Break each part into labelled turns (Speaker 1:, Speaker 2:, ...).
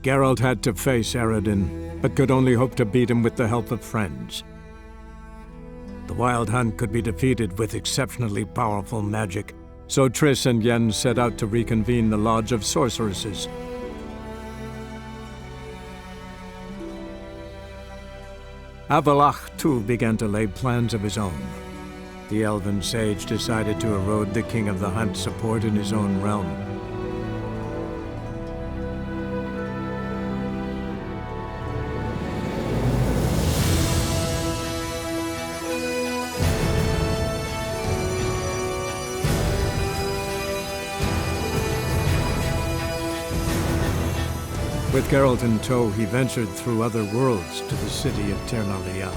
Speaker 1: Geralt had to face Eredin, but could only hope to beat him with the help of friends. The Wild Hunt could be defeated with exceptionally powerful magic, so Triss and Yen set out to reconvene the Lodge of Sorceresses. Avallac'h, too, began to lay plans of his own. The elven sage decided to erode the King of the Hunt's support in his own realm. With Geralt in tow, he ventured through other worlds to the city of Tirnalia.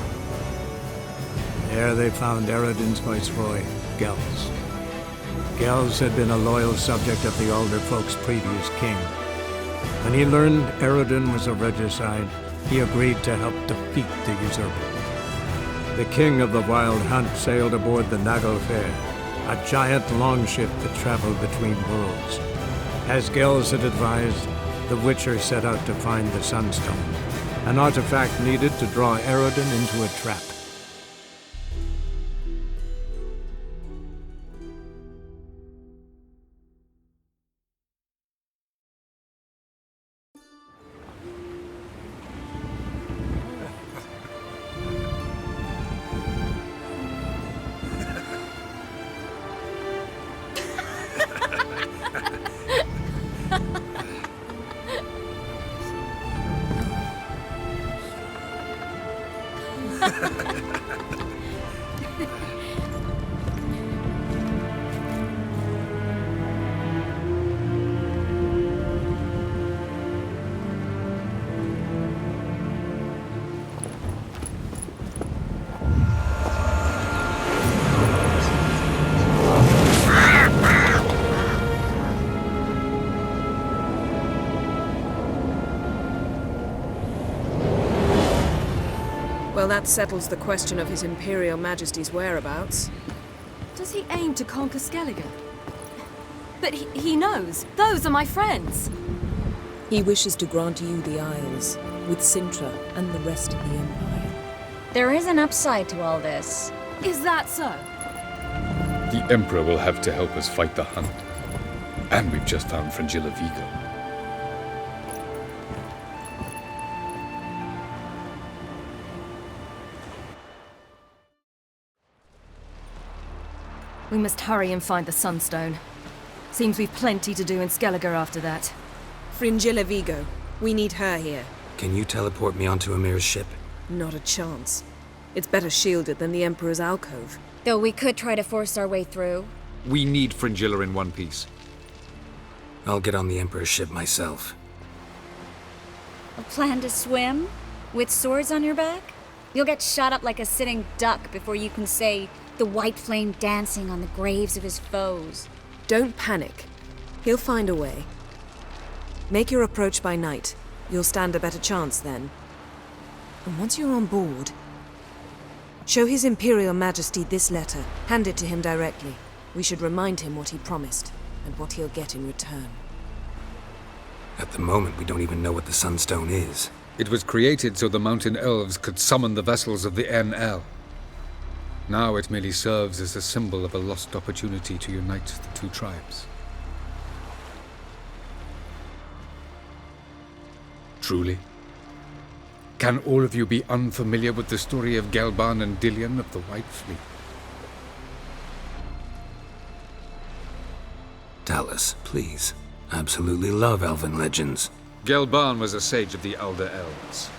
Speaker 1: There they found Eredin's viceroy, Gels. Gels had been a loyal subject of the Alderfolk's previous king. When he learned Eredin was a regicide, he agreed to help defeat the usurper. The king of the Wild Hunt sailed aboard the Naglfare, a giant longship that traveled between worlds. As Gels had advised, the Witcher set out to find the SUNSTONE, an artifact needed to draw Eredin into a trap.
Speaker 2: Well, that settles the question of His Imperial Majesty's whereabouts.
Speaker 3: Does he aim to conquer Skellige? But he knows. Those are my friends.
Speaker 4: He wishes to grant you the Isles, with Sintra and the rest of the Empire.
Speaker 5: There is an upside to all this.
Speaker 3: Is that so?
Speaker 6: The Emperor will have to help us fight the Hunt. And we've just found Fringilla Vigo.
Speaker 3: We must hurry and find the SUNSTONE. Seems we've plenty to do in Skellige after that.
Speaker 2: Fringilla Vigo. We need her here.
Speaker 7: Can you teleport me onto Amir's ship?
Speaker 2: Not a chance. It's better shielded than the Emperor's alcove.
Speaker 5: Though we could try to force our way through.
Speaker 8: We need Fringilla in one piece.
Speaker 7: I'll get on the Emperor's ship myself.
Speaker 5: A plan to swim? With swords on your back? You'll get shot up like a sitting duck before you can say the white flame dancing on the graves of his foes.
Speaker 2: Don't panic. He'll find a way. Make your approach by night. You'll stand a better chance then. And once you're on board, show His Imperial Majesty this letter. Hand it to him directly. We should remind him what he promised, and what he'll get in return.
Speaker 7: At the moment, we don't even know what the SUNSTONE is.
Speaker 8: It was created so the Mountain Elves could summon the vessels of the NL. Now it merely serves as a symbol of a lost opportunity to unite the two tribes. Truly? Can all of you be unfamiliar with the story of Gelban and Dillion of the White Fleet?
Speaker 7: Tell us, please. Absolutely love elven legends.
Speaker 8: Gelban was a sage of the Elder Elves.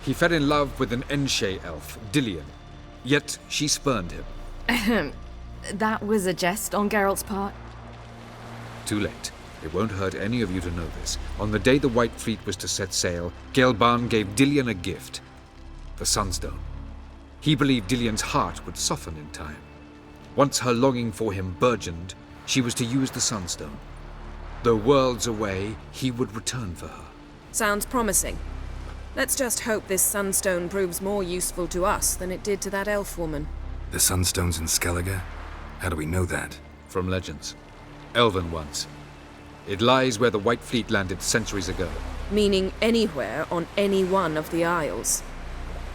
Speaker 8: He fell in love with an Enshe elf, Dillion. Yet she spurned him.
Speaker 3: That was a jest on Geralt's part.
Speaker 8: Too late. It won't hurt any of you to know this. On the day the White Fleet was to set sail, Gelban gave Dillion a gift. The SUNSTONE. He believed Dillion's heart would soften in time. Once her longing for him burgeoned, she was to use the SUNSTONE. Though worlds away, he would return for her.
Speaker 2: Sounds promising. Let's just hope this SUNSTONE proves more useful to us than it did to that elf woman.
Speaker 7: The SUNSTONE's in Skellige? How do we know that?
Speaker 8: From legends. Elven ones. It lies where the White Fleet landed centuries ago.
Speaker 2: Meaning anywhere on any one of the Isles.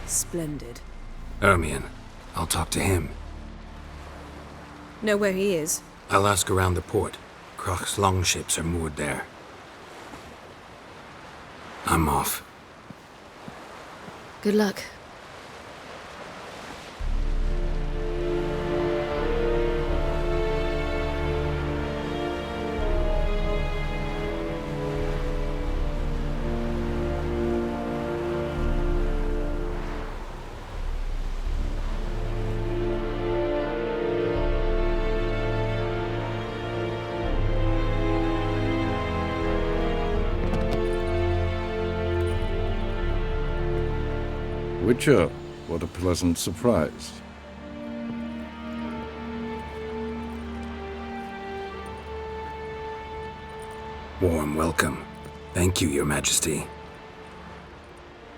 Speaker 2: Splendid.
Speaker 7: Ermion. I'll talk to him.
Speaker 2: Know where he is?
Speaker 7: I'll ask around the port. Croc's longships are moored there. I'm off.
Speaker 3: Good luck.
Speaker 9: Witcher, what a pleasant surprise.
Speaker 7: Warm welcome. Thank you, Your Majesty.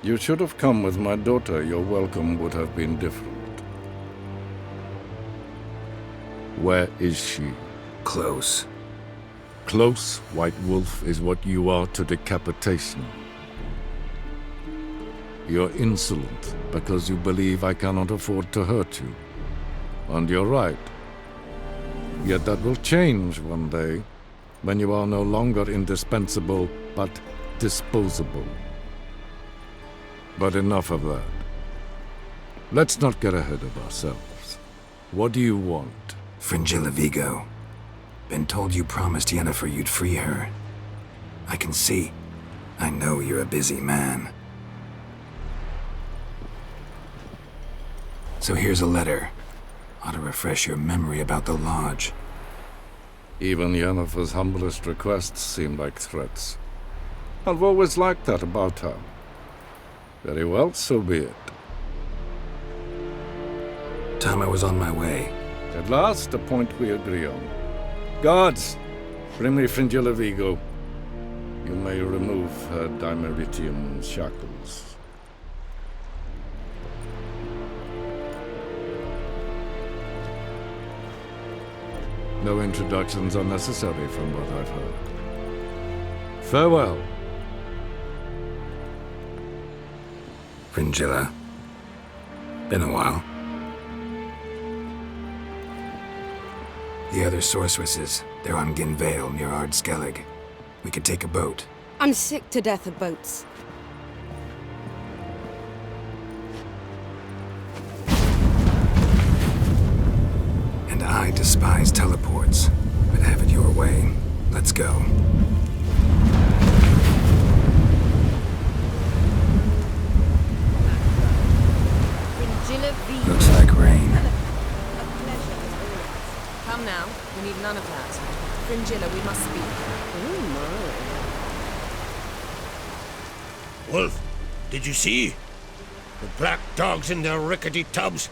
Speaker 9: You should have come with my daughter. Your welcome would have been different. Where is she?
Speaker 7: Close.
Speaker 9: Close, White Wolf, is what you are to decapitation. You're insolent because you believe I cannot afford to hurt you. And you're right. Yet that will change one day, when you are no longer indispensable, but disposable. But enough of that. Let's not get ahead of ourselves. What do you want?
Speaker 7: Fringilla Vigo. Been told you promised Yennefer you'd free her. I can see. I know you're a busy man. So here's a letter. Ought to refresh your memory about the Lodge.
Speaker 9: Even Yennefer's humblest requests seem like threats. I've always liked that about her. Very well, so be it.
Speaker 7: Time I was on my way.
Speaker 9: At last, a point we agree on. Guards, bring me Fringilla Vigo. You may remove her dimeritium shackles. No introductions are necessary from what I've heard. Farewell.
Speaker 7: Fringilla. Been a while. The other sorceresses, they're on Ginvale near Ardskellig. We could take a boat.
Speaker 10: I'm sick to death of boats.
Speaker 7: And I despise teleports. But have it your way. Let's go. Looks like rain.
Speaker 2: Come now. We need none of that. Fringilla, we must speak.
Speaker 11: Wolf, did you see? The black dogs in their rickety tubs.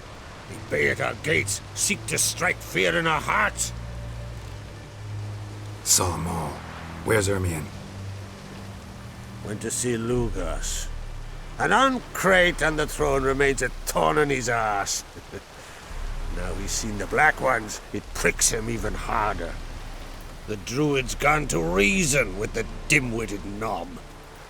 Speaker 11: They bay at our gates, seek to strike fear in our hearts.
Speaker 7: Saw 'em all. Where's Ermion?
Speaker 11: Went to see Lugas. And on Crate on the throne remains a thorn in his arse. Now he's seen the Black Ones, it pricks him even harder. The Druid's gone to reason with the dim-witted knob.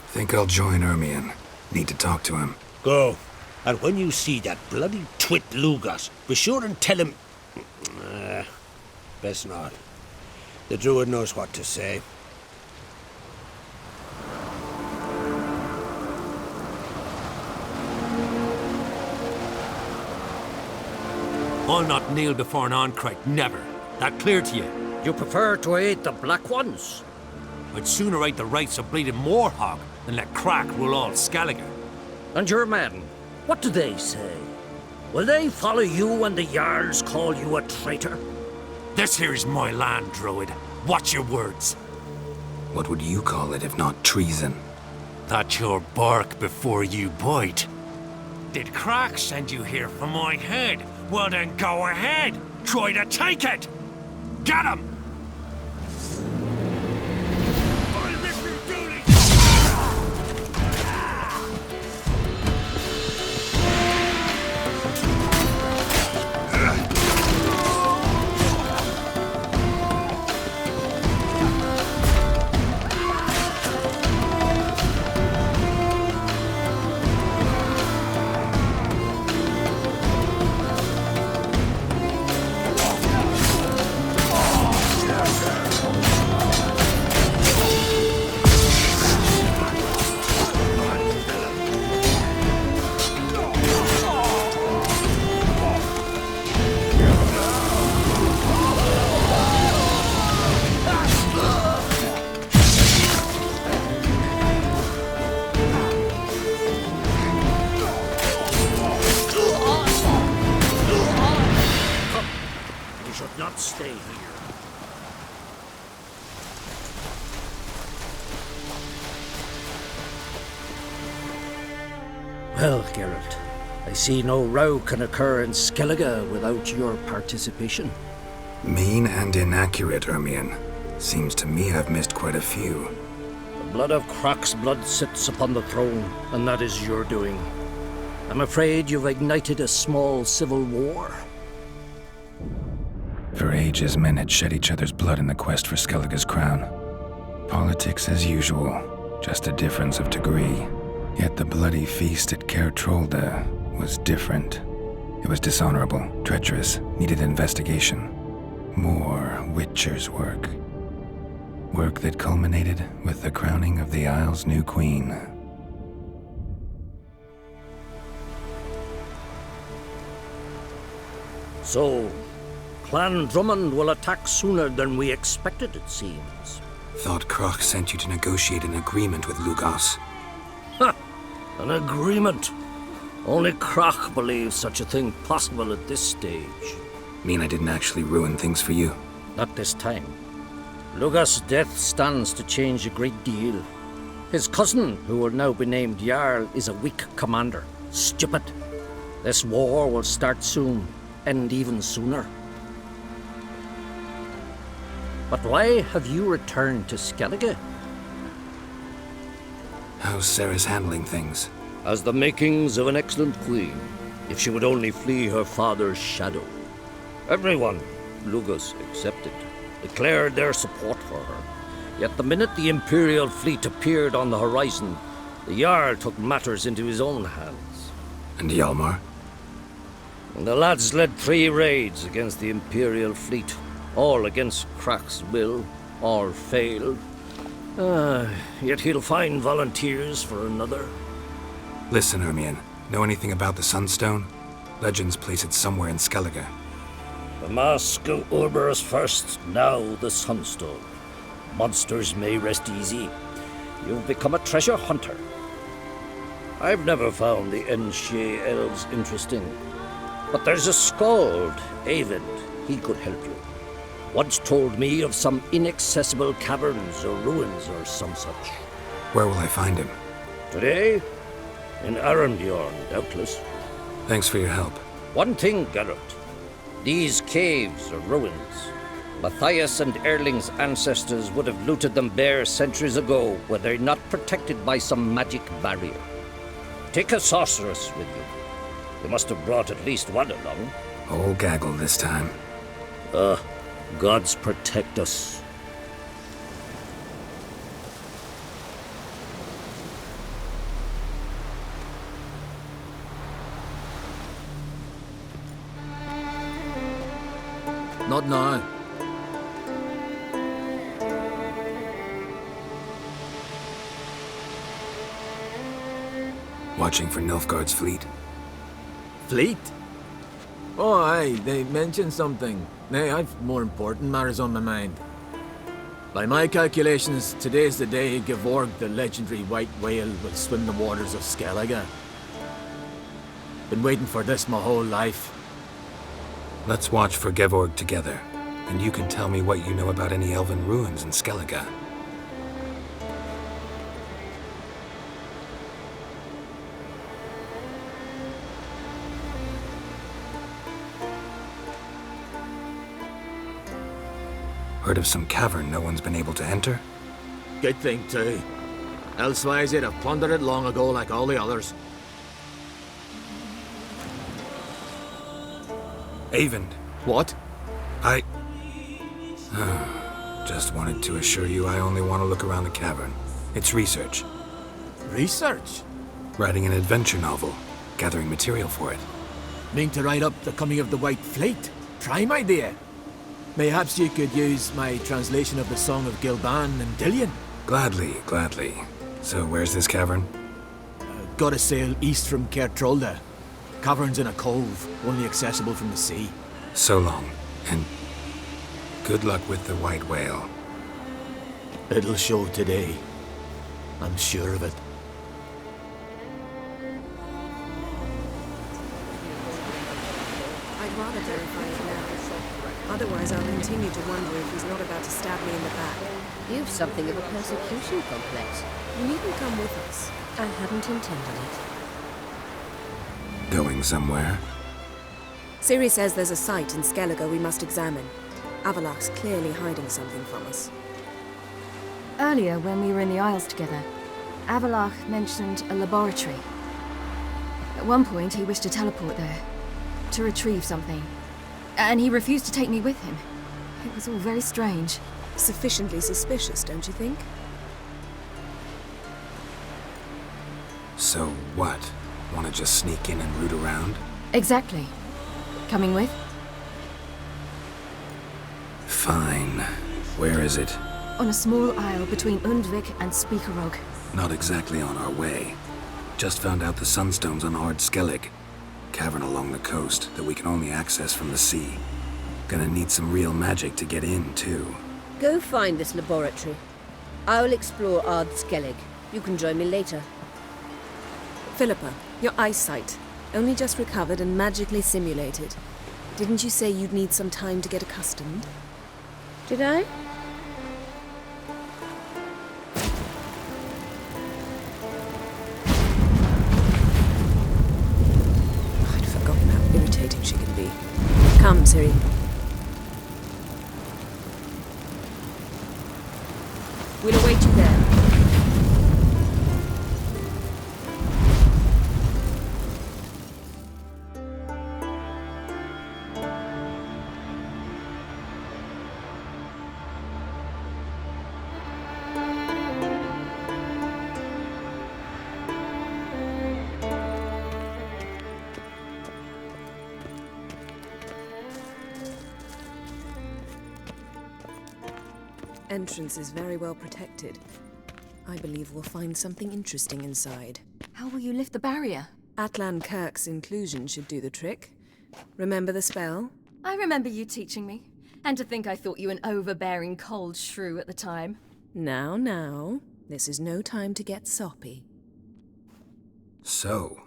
Speaker 7: Think I'll join Ermion. Need to talk to him.
Speaker 11: Go. And when you see that bloody twit Lugas, be sure and tell him... best not. The Druid knows what to say.
Speaker 12: I'll not kneel before an Oncrite, never. That clear to you?
Speaker 11: You prefer to aid the Black Ones?
Speaker 12: I'd sooner aid the rights of bleeding Moorhog than let Crack rule all Skellige.
Speaker 13: And your men, what do they say? Will they follow you when the Jarls call you a traitor?
Speaker 12: This here's my land, Druid. Watch your words.
Speaker 7: What would you call it if not treason?
Speaker 12: That's your bark before you bite. Did Crack send you here for my head? Well then go ahead! Try to take it! Get him!
Speaker 13: Well, Geralt, I see no row can occur in Skellige without your participation.
Speaker 7: Mean and inaccurate, Ermion. Seems to me I've missed quite a few.
Speaker 13: The blood of Croc's blood sits upon the throne, and that is your doing. I'm afraid you've ignited a small civil war.
Speaker 7: For ages, men had shed each other's blood in the quest for Skellige's crown. Politics as usual, just a difference of degree. Yet the bloody feast at Caer Trolde was different. It was dishonorable, treacherous, needed investigation. More Witcher's work. Work that culminated with the crowning of the Isle's new queen.
Speaker 13: So, Clan Drummond will attack sooner than we expected, it seems.
Speaker 7: Thought Croc sent you to negotiate an agreement with Lugos.
Speaker 13: Ha! An agreement? Only Croc believes such a thing possible at this stage.
Speaker 7: Mean I didn't actually ruin things for you?
Speaker 13: Not this time. Lugos' death stands to change a great deal. His cousin, who will now be named Jarl, is a weak commander. Stupid. This war will start soon, end even sooner. But why have you returned to Skellige?
Speaker 7: How's Sarah's handling things?
Speaker 13: Has the makings of an excellent queen, if she would only flee her father's shadow. Everyone, Lugos excepted, declared their support for her. Yet the minute the Imperial fleet appeared on the horizon, the Jarl took matters into his own hands.
Speaker 7: And Hjalmar?
Speaker 13: And the lads led 3 raids against the Imperial fleet, all against Croc's will, all failed. Yet he'll find volunteers for another.
Speaker 7: Listen, Ermion. Know anything about the Sunstone? Legends place it somewhere in Skellige.
Speaker 13: The Mask of Urberus first, now the Sunstone. Monsters may rest easy. You've become a treasure hunter. I've never found the Enshe elves interesting. But there's a skald, Eyvind. He could help you. Once told me of some inaccessible caverns or ruins or some such.
Speaker 7: Where will I find him?
Speaker 13: Today? In Arenbjorn, doubtless.
Speaker 7: Thanks for your help.
Speaker 13: One thing, Geralt. These caves are ruins. Matthias and Erling's ancestors would have looted them bare centuries ago were they not protected by some magic barrier. Take a sorceress with you. You must have brought at least one along.
Speaker 7: Whole gaggle this time.
Speaker 13: Gods protect us.
Speaker 14: Not now.
Speaker 7: Watching for Nilfgaard's fleet.
Speaker 14: Fleet? Oh, aye, they mentioned something. Nay, I've more important matters on my mind. By my calculations, today's the day Gevorg, the legendary white whale, will swim the waters of Skellige. Been waiting for this my whole life.
Speaker 7: Let's watch for Gevorg together, and you can tell me what you know about any elven ruins in Skellige. Heard of some cavern no one's been able to enter?
Speaker 14: Good thing, too. Elsewise, they'd have plundered it long ago like all the others.
Speaker 7: Eyvind.
Speaker 14: What?
Speaker 7: Just wanted to assure you I only want to look around the cavern. It's research.
Speaker 14: Research?
Speaker 7: Writing an adventure novel. Gathering material for it.
Speaker 14: Mean to write up the coming of the White Fleet? Prime idea. Mayhaps you could use my translation of the Song of Gilban and Dillion?
Speaker 7: Gladly, gladly. So where's this cavern?
Speaker 14: Gotta sail east from Caer Trolde. Cavern's in a cove, only accessible from the sea.
Speaker 7: So long, and good luck with the white whale.
Speaker 14: It'll show today. I'm sure of it.
Speaker 2: I'd rather verify it now. Otherwise, I'll continue to wonder if he's not about to stab me in the back.
Speaker 10: You've something of a persecution complex.
Speaker 2: You needn't come with us.
Speaker 10: I hadn't intended it.
Speaker 7: Going somewhere?
Speaker 2: Ciri says there's a site in Skellige we must examine. Avallac'h's clearly hiding something from us.
Speaker 3: Earlier, when we were in the Isles together, Avallac'h mentioned a laboratory. At one point, he wished to teleport there, to retrieve something. And he refused to take me with him. It was all very strange.
Speaker 2: Sufficiently suspicious, don't you think?
Speaker 7: So what? Want to just sneak in and root around?
Speaker 3: Exactly. Coming with?
Speaker 7: Fine. Where is it?
Speaker 3: On a small isle between Undvik and Speakerog.
Speaker 7: Not exactly on our way. Just found out the SUNSTONE's on Ard Skellig. Cavern along the coast that we can only access from the sea. Gonna need some real magic to get in, too.
Speaker 10: Go find this laboratory. I'll explore Ard Skellig. You can join me later.
Speaker 2: Philippa, your eyesight. Only just recovered and magically simulated. Didn't you say you'd need some time to get accustomed?
Speaker 10: Did I?
Speaker 2: I'd forgotten how irritating she can be. Come, Ciri. We'll await you there. Entrance is very well protected. I believe we'll find something interesting inside.
Speaker 3: How will you lift the barrier?
Speaker 2: Atlan Kirk's inclusion should do the trick. Remember the spell?
Speaker 3: I remember you teaching me. And to think I thought you an overbearing cold shrew at the time.
Speaker 2: Now. This is no time to get soppy.
Speaker 7: So,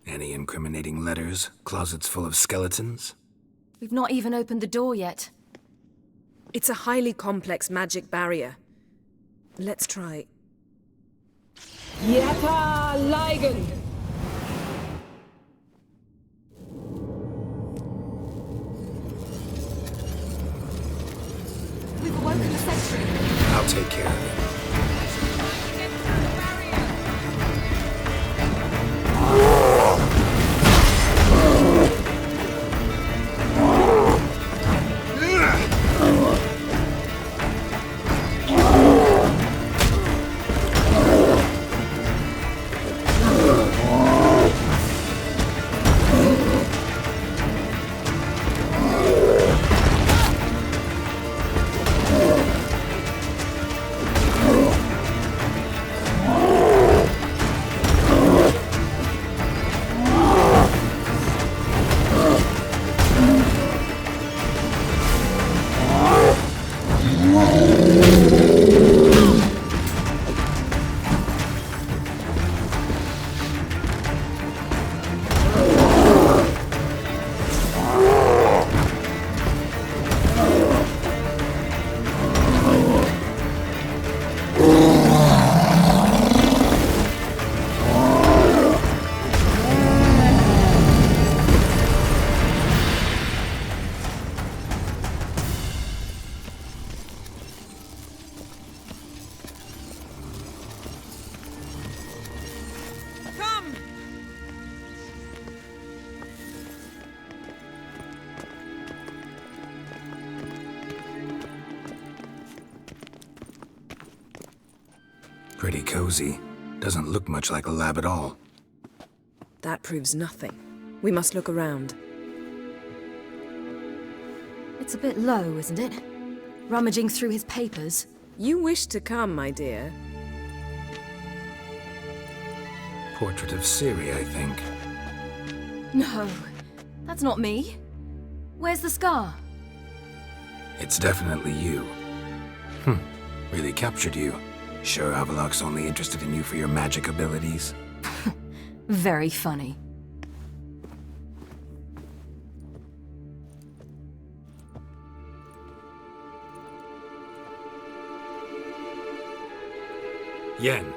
Speaker 7: any incriminating letters? Closets full of skeletons?
Speaker 3: We've not even opened the door yet.
Speaker 2: It's a highly complex magic barrier. Let's try.
Speaker 10: Yata Ligen!
Speaker 3: We've awoken the sentry.
Speaker 7: I'll take care of it. Pretty cozy. Doesn't look much like a lab at all.
Speaker 2: That proves nothing. We must look around.
Speaker 3: It's a bit low, isn't it? Rummaging through his papers.
Speaker 2: You wish to come, my dear.
Speaker 7: Portrait of Ciri, I think.
Speaker 3: No, that's not me. Where's the scar?
Speaker 7: It's definitely you. Really captured you. Sure Avallac'h's only interested in you for your magic abilities?
Speaker 3: Very funny.
Speaker 7: Yen.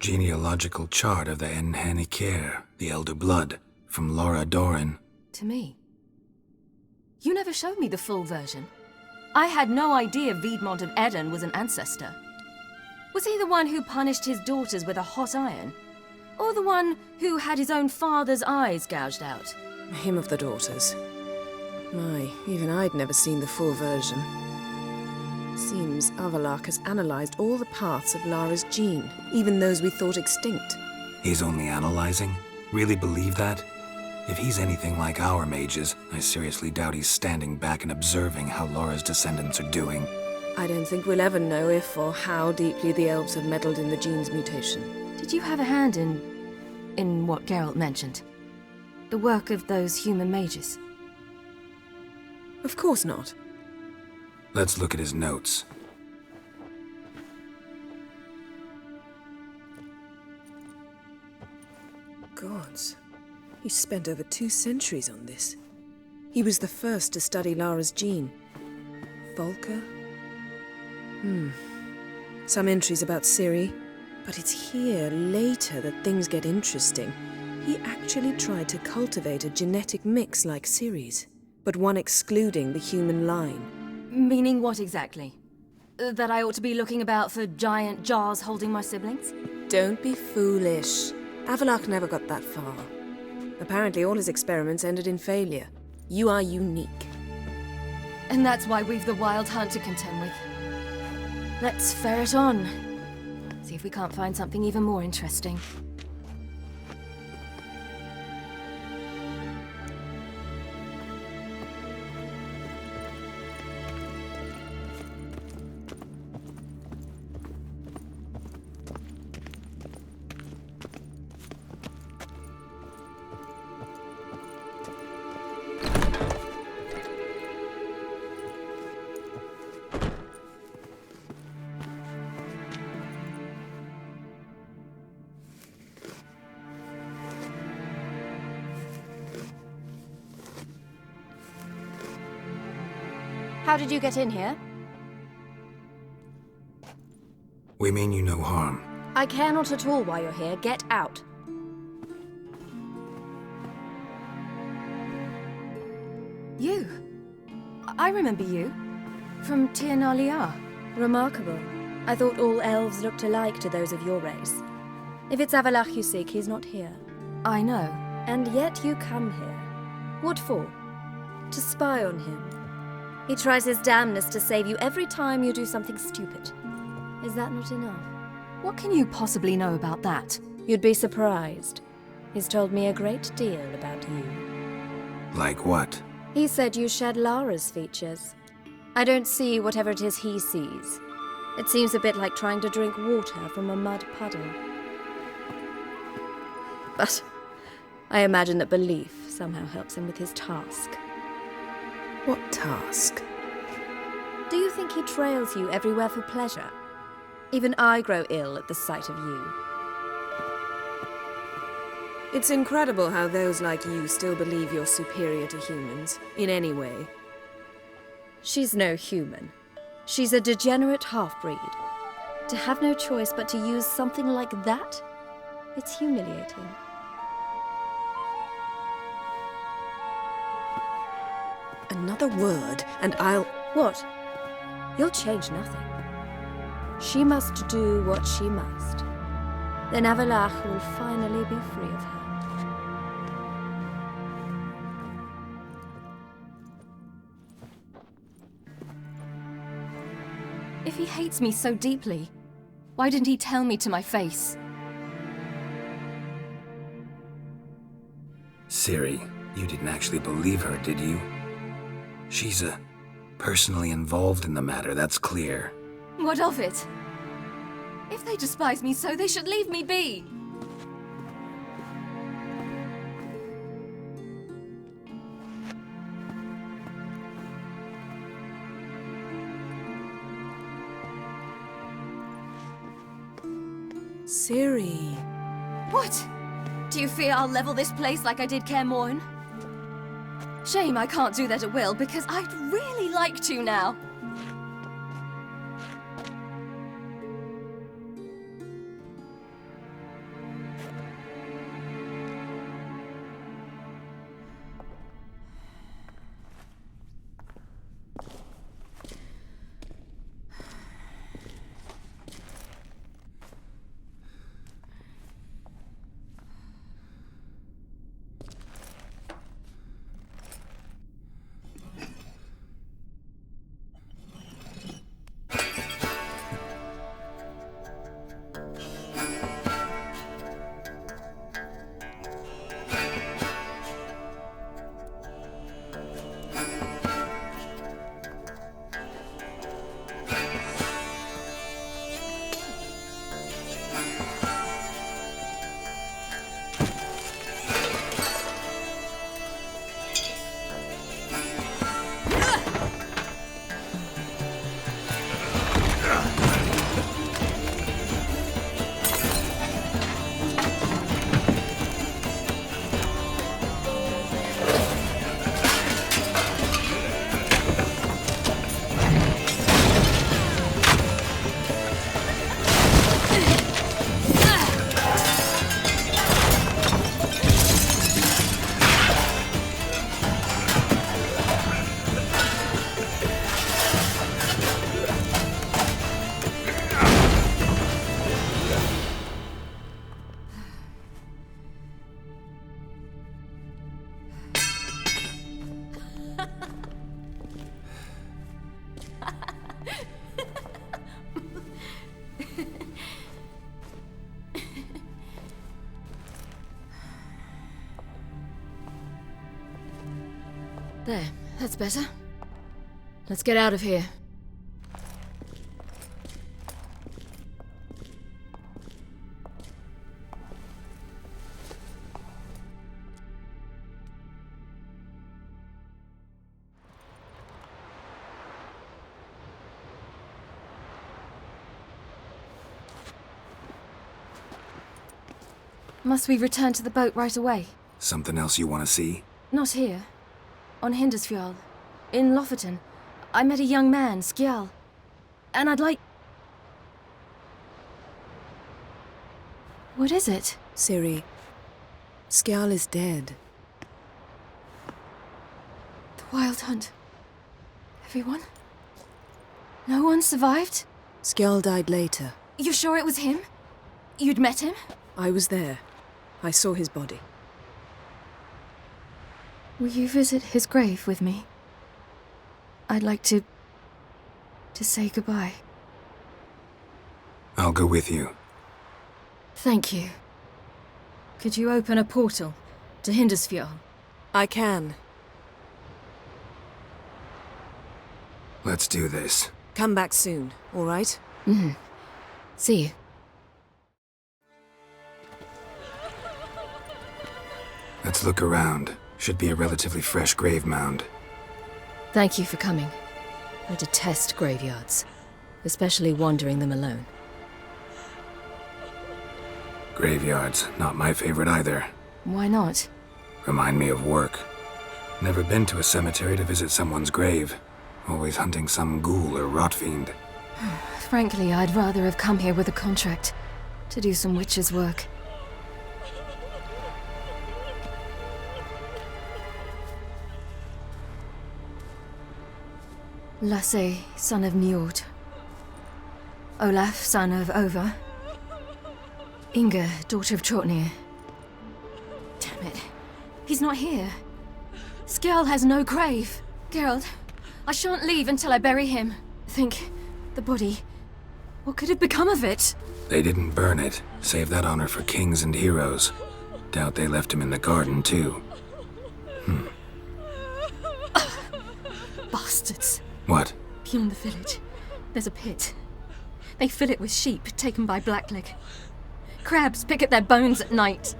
Speaker 7: Genealogical chart of the Enhanikir, the Elder Blood, from Laura Doran.
Speaker 3: To me. You never showed me the full version. I had no idea Viedmont of Eden was an ancestor. Was he the one who punished his daughters with a hot iron? Or the one who had his own father's eyes gouged out?
Speaker 2: Him of the daughters. My, even I'd never seen the full version. Seems Avallac'h has analyzed all the paths of Lara's gene, even those we thought extinct.
Speaker 7: He's only analyzing? Really believe that? If he's anything like our mages, I seriously doubt he's standing back and observing how Laura's descendants are doing.
Speaker 2: I don't think we'll ever know if or how deeply the elves have meddled in the gene's mutation.
Speaker 3: Did you have a hand in what Geralt mentioned? The work of those human mages?
Speaker 2: Of course not.
Speaker 7: Let's look at his notes.
Speaker 2: Gods. He spent over 2 centuries on this. He was the first to study Lara's gene. Volker? Some entries about Ciri, but it's here, later, that things get interesting. He actually tried to cultivate a genetic mix like Ciri's, but one excluding the human line.
Speaker 3: Meaning what exactly? That I ought to be looking about for giant jars holding my siblings?
Speaker 2: Don't be foolish. Avallac'h never got that far. Apparently all his experiments ended in failure. You are unique.
Speaker 3: And that's why we've the Wild Hunt to contend with. Let's ferret on. See if we can't find something even more interesting.
Speaker 15: How did you get in here?
Speaker 7: We mean you no harm.
Speaker 15: I care not at all why you're here. Get out.
Speaker 3: You? I remember you. From Tir Nalia.
Speaker 15: Remarkable. I thought all elves looked alike to those of your race. If it's Avallac'h you seek, he's not here.
Speaker 3: I know.
Speaker 15: And yet you come here. What for? To spy on him. He tries his damnedest to save you every time you do something stupid. Is that not enough?
Speaker 3: What can you possibly know about that?
Speaker 15: You'd be surprised. He's told me a great deal about you.
Speaker 7: Like what?
Speaker 15: He said you shared Lara's features. I don't see whatever it is he sees. It seems a bit like trying to drink water from a mud puddle. But I imagine that belief somehow helps him with his task.
Speaker 2: What task?
Speaker 15: Do you think he trails you everywhere for pleasure? Even I grow ill at the sight of you.
Speaker 2: It's incredible how those like you still believe you're superior to humans, in any way.
Speaker 15: She's no human. She's a degenerate half-breed. To have no choice but to use something like that? It's humiliating.
Speaker 2: Another word, and I'll...
Speaker 15: What? You'll change nothing. She must do what she must. Then Avallac'h will finally be free of her.
Speaker 3: If he hates me so deeply, why didn't he tell me to my face?
Speaker 7: Ciri, you didn't actually believe her, did you? She's personally involved in the matter, that's clear.
Speaker 3: What of it? If they despise me so, they should leave me be.
Speaker 2: Ciri.
Speaker 3: What? Do you fear I'll level this place like I did Kaer Morhen? Shame I can't do that at will, because I'd really like to now. There, that's better. Let's get out of here. Must we return to the boat right away?
Speaker 7: Something else you want to see?
Speaker 3: Not here. On Hindusfjall. In Lofoten. I met a young man, Skjal. And I'd like... What is it?
Speaker 2: Ciri, Skjal is dead.
Speaker 3: The Wild Hunt. Everyone? No one survived?
Speaker 2: Skjal died later.
Speaker 3: You sure it was him? You'd met him?
Speaker 2: I was there. I saw his body.
Speaker 3: Will you visit his grave with me? I'd like to say goodbye.
Speaker 7: I'll go with you.
Speaker 3: Thank you. Could you open a portal to Hindusfjall?
Speaker 2: I can.
Speaker 7: Let's do this.
Speaker 2: Come back soon, all right?
Speaker 3: Mm-hmm. See you.
Speaker 7: Let's look around. Should be a relatively fresh grave mound.
Speaker 3: Thank you for coming. I detest graveyards, especially wandering them alone.
Speaker 7: Graveyards, not my favorite either.
Speaker 3: Why not?
Speaker 7: Remind me of work. Never been to a cemetery to visit someone's grave. Always hunting some ghoul or rot fiend.
Speaker 3: Frankly, I'd rather have come here with a contract to do some witch's work. Lasse, son of Njord. Olaf, son of Over. Inga, daughter of Trotnir. Damn it. He's not here. Skjal has no grave. Geralt, I shan't leave until I bury him. Think, the body. What could have become of it?
Speaker 7: They didn't burn it. Save that honor for kings and heroes. Doubt they left him in the garden, too.
Speaker 3: Bastards.
Speaker 7: What?
Speaker 3: Beyond the village, there's a pit. They fill it with sheep taken by Blackleg. Crabs pick at their bones at night.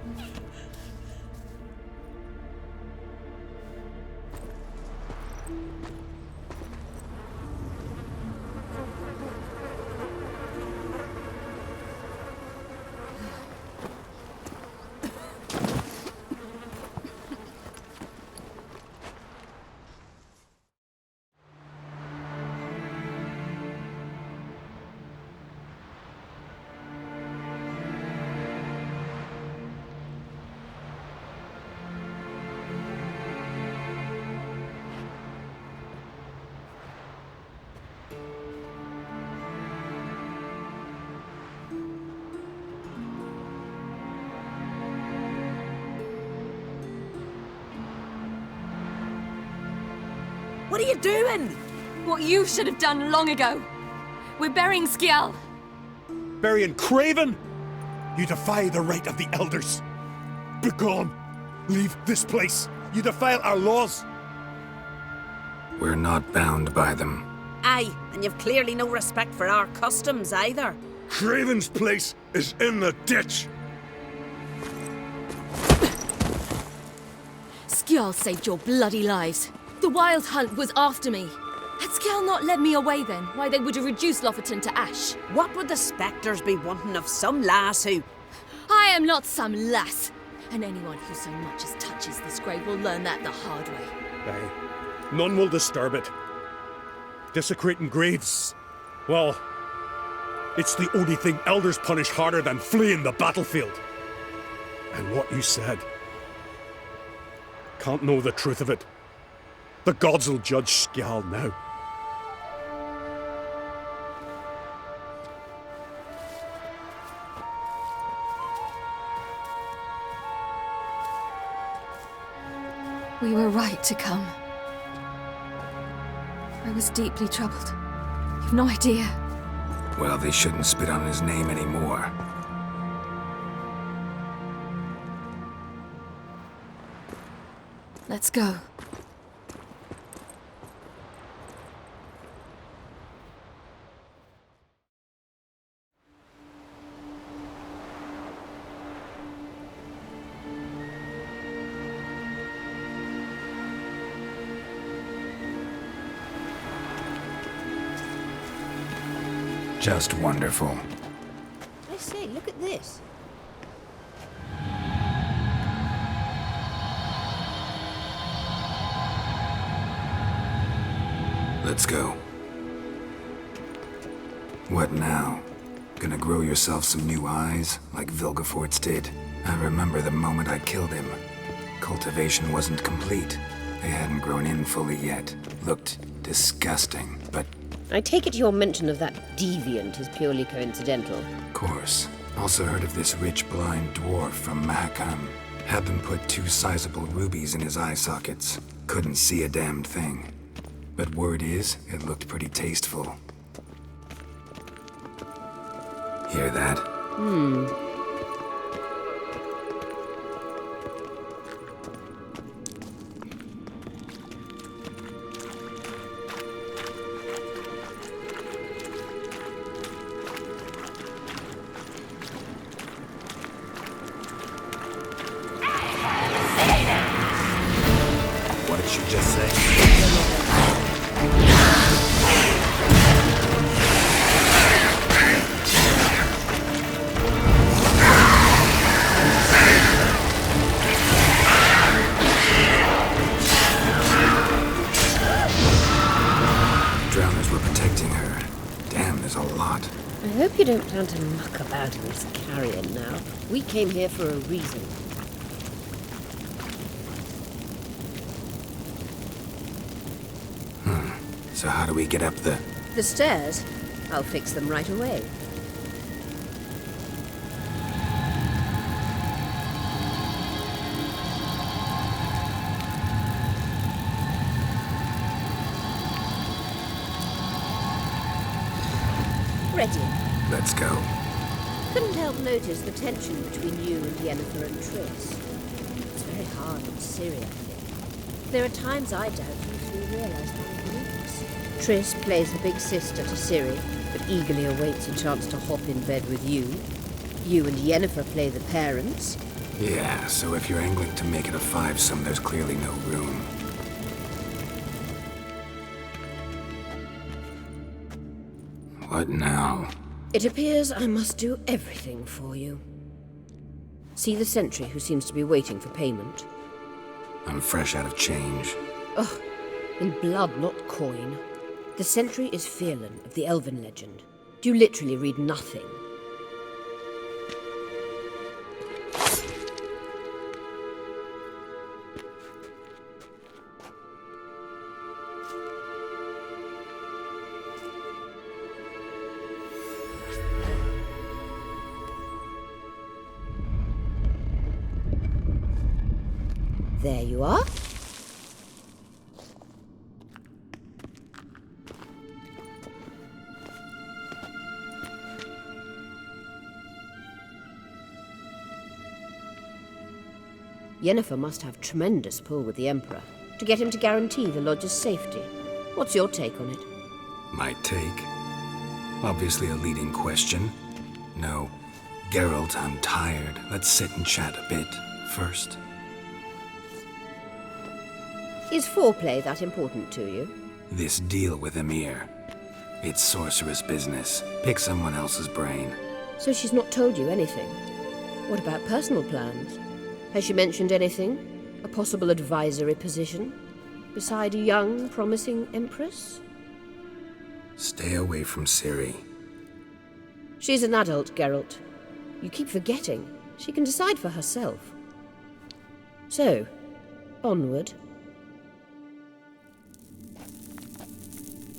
Speaker 10: What are you doing?
Speaker 3: What you should have done long ago. We're burying Skjal.
Speaker 16: Burying Craven? You defy the right of the elders. Begone. Leave this place. You defile our laws.
Speaker 7: We're not bound by them.
Speaker 10: Aye, and you've clearly no respect for our customs either.
Speaker 16: Craven's place is in the ditch.
Speaker 3: Skjal saved your bloody lives. The Wild Hunt was after me. Had Skjal not led me away then, why they would have reduced Lofoten to ash.
Speaker 10: What would the spectres be wanting of some lass who...
Speaker 3: I am not some lass. And anyone who so much as touches this grave will learn that the hard way.
Speaker 16: Aye. None will disturb it. Desecrating graves, well, it's the only thing elders punish harder than fleeing the battlefield. And what you said. Can't know the truth of it. The gods will judge Skjal now.
Speaker 3: We were right to come. I was deeply troubled. You've no idea.
Speaker 7: Well, they shouldn't spit on his name anymore.
Speaker 3: Let's go.
Speaker 7: Just wonderful.
Speaker 10: I say, look at this.
Speaker 7: Let's go. What now? Gonna grow yourself some new eyes, like Vilgefortz did? I remember the moment I killed him. Cultivation wasn't complete. They hadn't grown in fully yet. Looked disgusting, but...
Speaker 10: I take it your mention of that deviant is purely coincidental.
Speaker 7: Of course. Also heard of this rich blind dwarf from Mahakam. Had them put 2 sizable rubies in his eye sockets. Couldn't see a damned thing. But word is, it looked pretty tasteful. Hear that?
Speaker 14: What did you just say?
Speaker 7: Drowners were protecting her. Damn, there's a lot.
Speaker 10: I hope you don't plan to muck about in this carrion now. We came here for a reason.
Speaker 7: So how do we get up the...
Speaker 10: The stairs? I'll fix them right away. Ready.
Speaker 7: Let's go.
Speaker 10: Couldn't help notice the tension between you and Yennefer and Triss. It's very hard on Ciri, I think. There are times I doubt you three realize how it works. Triss plays the big sister to Ciri, but eagerly awaits a chance to hop in bed with you. You and Yennefer play the parents.
Speaker 7: Yeah, so if you're angling to make it a 5-some, there's clearly no room. What now?
Speaker 10: It appears I must do everything for you. See the sentry who seems to be waiting for payment?
Speaker 7: I'm fresh out of change.
Speaker 10: Ugh, in blood, not coin. The sentry is Fierlan of the Elven legend. Do you literally read nothing? There you are. Yennefer must have tremendous pull with the Emperor to get him to guarantee the lodge's safety. What's your take on it?
Speaker 7: My take? Obviously a leading question. No. Geralt, I'm tired. Let's sit and chat a bit first.
Speaker 10: Is foreplay that important to you?
Speaker 7: This deal with Emir. It's sorceress business. Pick someone else's brain.
Speaker 10: So she's not told you anything? What about personal plans? Has she mentioned anything? A possible advisory position? Beside a young, promising empress?
Speaker 7: Stay away from Ciri.
Speaker 10: She's an adult, Geralt. You keep forgetting. She can decide for herself. So, onward.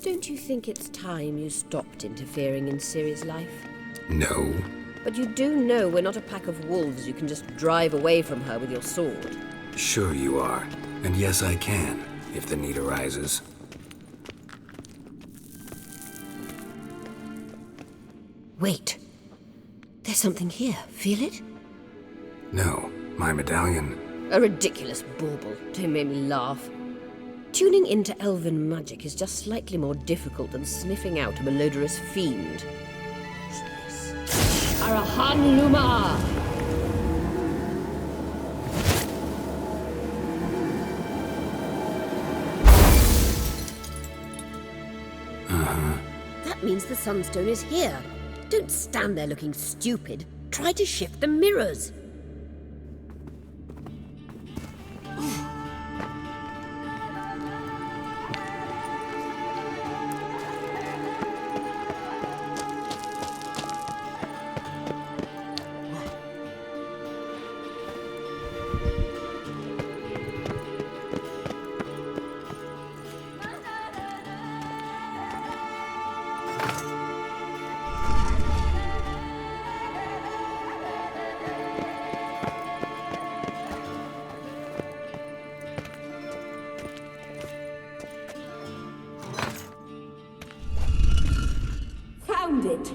Speaker 10: Don't you think it's time you stopped interfering in Ciri's life?
Speaker 7: No.
Speaker 10: But you do know we're not a pack of wolves you can just drive away from her with your sword.
Speaker 7: Sure you are. And yes, I can, if the need arises.
Speaker 10: Wait. There's something here. Feel it?
Speaker 7: No. My medallion.
Speaker 10: A ridiculous bauble. Don't make me laugh. Tuning into elven magic is just slightly more difficult than sniffing out a malodorous fiend. Arahan Luma! That That means the Sunstone is here. Don't stand there looking stupid. Try to shift the mirrors.
Speaker 15: Found it.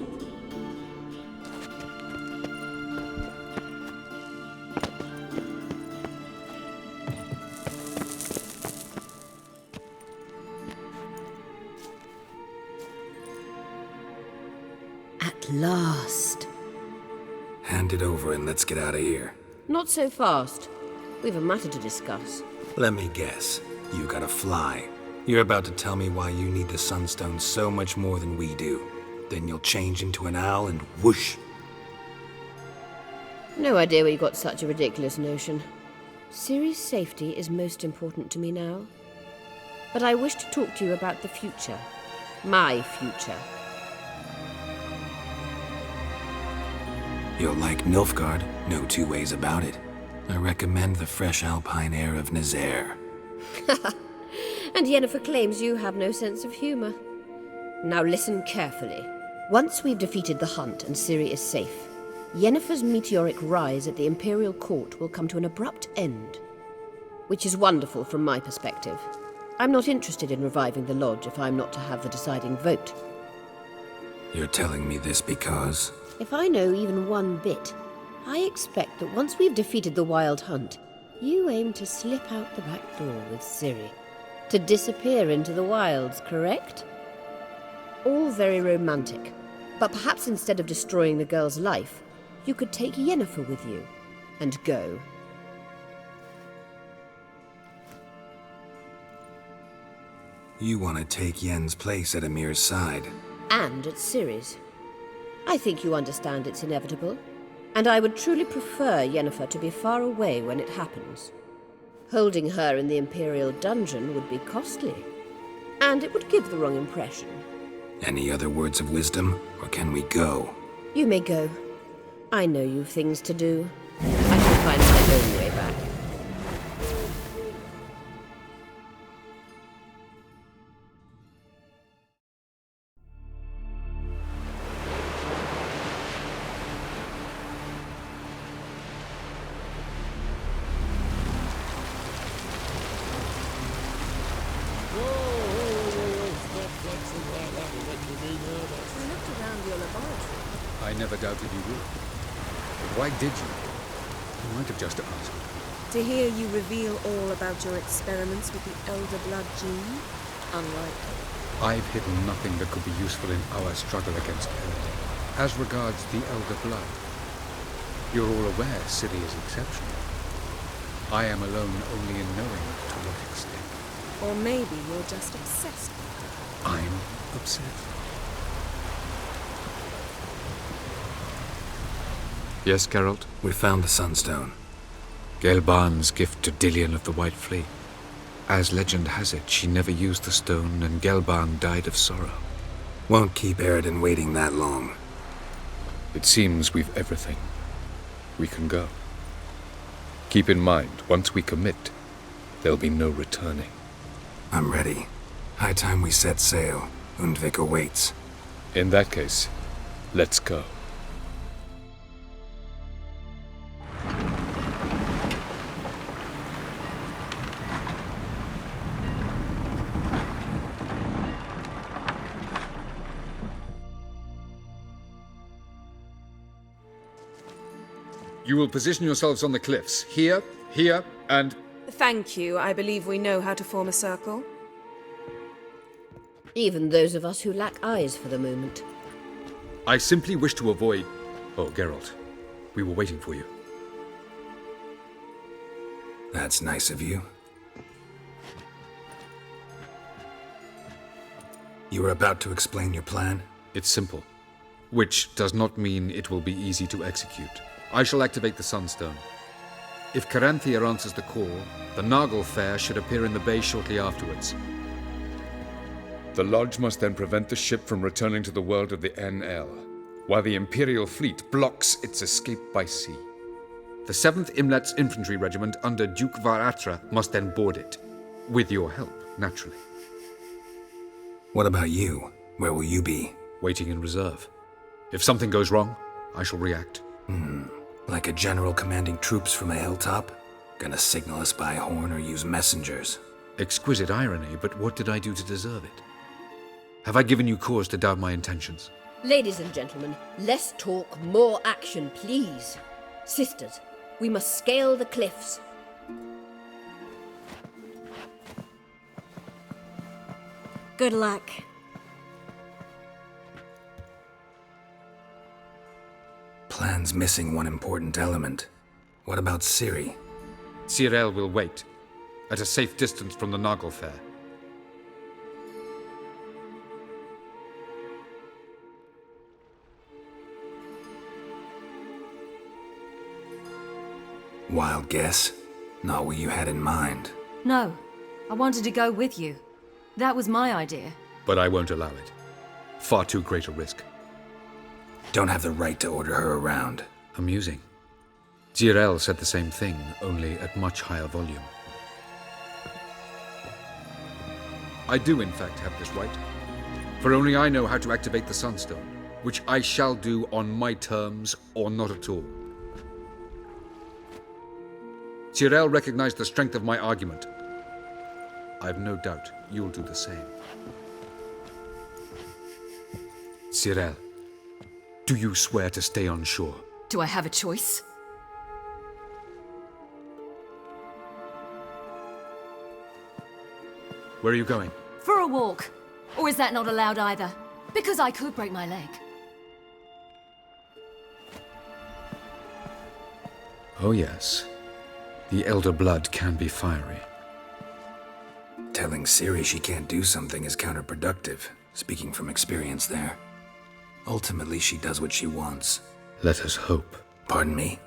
Speaker 10: At last.
Speaker 7: Hand it over and let's get out of here.
Speaker 10: Not so fast. We've a matter to discuss.
Speaker 7: Let me guess. You gotta fly. You're about to tell me why you need the Sunstone so much more than we do. Then you'll change into an owl and whoosh.
Speaker 10: No idea where you got such a ridiculous notion. Ciri's safety is most important to me now. But I wish to talk to you about the future. My future.
Speaker 7: You'll like Nilfgaard, no two ways about it. I recommend the fresh alpine air of Nazaire.
Speaker 10: And Yennefer claims you have no sense of humor. Now listen carefully. Once we've defeated the hunt and Ciri is safe, Yennefer's meteoric rise at the Imperial Court will come to an abrupt end. Which is wonderful from my perspective. I'm not interested in reviving the Lodge if I'm not to have the deciding vote.
Speaker 7: You're telling me this because...
Speaker 10: If I know even one bit, I expect that once we've defeated the Wild Hunt, you aim to slip out the back door with Ciri. To disappear into the wilds, correct? All very romantic. But perhaps instead of destroying the girl's life, you could take Yennefer with you and go.
Speaker 7: You want to take Yen's place at Amir's side.
Speaker 10: And at Ciri's. I think you understand it's inevitable. And I would truly prefer Yennefer to be far away when it happens. Holding her in the Imperial dungeon would be costly. And it would give the wrong impression.
Speaker 7: Any other words of wisdom, or can we go?
Speaker 10: You may go. I know you've things to do. I can find my own way back.
Speaker 8: I never doubted you would. But why did you? You might have just asked.
Speaker 2: To hear you reveal all about your experiments with the Elder Blood gene? Unlikely.
Speaker 8: I've hidden nothing that could be useful in our struggle against Error. As regards the Elder Blood, you're all aware Ciri is exceptional. I am alone only in knowing to what extent.
Speaker 2: Or maybe you're just obsessed with her.
Speaker 8: I'm obsessed. Yes, Geralt?
Speaker 7: We found the Sunstone.
Speaker 8: Gelban's gift to Dillion of the White Fleet. As legend has it, she never used the stone, and Gelban died of sorrow.
Speaker 7: Won't keep Eredin waiting that long.
Speaker 8: It seems we've everything. We can go. Keep in mind, once we commit, there'll be no returning.
Speaker 7: I'm ready. High time we set sail. Undvik awaits.
Speaker 8: In that case, let's go. You will position yourselves on the cliffs. Here, here, and...
Speaker 2: Thank you. I believe we know how to form a circle.
Speaker 10: Even those of us who lack eyes for the moment.
Speaker 8: I simply wish to avoid... Oh, Geralt. We were waiting for you.
Speaker 7: That's nice of you. You were about to explain your plan?
Speaker 8: It's simple, which does not mean it will be easy to execute. I shall activate the Sunstone. If Caranthea answers the call, the Nargle Fair should appear in the bay shortly afterwards.
Speaker 6: The Lodge must then prevent the ship from returning to the world of the NL, while the Imperial fleet blocks its escape by sea.
Speaker 8: The 7th Imlet's Infantry Regiment under Duke Varatra must then board it. With your help, naturally.
Speaker 7: What about you? Where will you be?
Speaker 8: Waiting in reserve. If something goes wrong, I shall react.
Speaker 7: Like a general commanding troops from a hilltop? Gonna signal us by horn or use messengers?
Speaker 8: Exquisite irony, but what did I do to deserve it? Have I given you cause to doubt my intentions?
Speaker 10: Ladies and gentlemen, less talk, more action, please. Sisters, we must scale the cliffs.
Speaker 5: Good luck.
Speaker 7: Plan's missing one important element. What about Ciri?
Speaker 8: Cyril will wait, at a safe distance from the Nargle Fair.
Speaker 7: Wild guess? Not what you had in mind.
Speaker 3: No, I wanted to go with you. That was my idea.
Speaker 8: But I won't allow it. Far too great a risk.
Speaker 7: Don't have the right to order her around.
Speaker 8: Amusing. Cyril said the same thing, only at much higher volume. I do, in fact, have this right. For only I know how to activate the Sunstone, which I shall do on my terms or not at all. Cyril recognized the strength of my argument. I've no doubt you'll do the same. Cyril, do you swear to stay on shore?
Speaker 3: Do I have a choice?
Speaker 8: Where are you going?
Speaker 3: For a walk. Or is that not allowed either? Because I could break my leg.
Speaker 8: Oh yes. The Elder Blood can be fiery.
Speaker 7: Telling Ciri she can't do something is counterproductive, speaking from experience there. Ultimately, she does what she wants.
Speaker 8: Let us hope.
Speaker 7: Pardon me?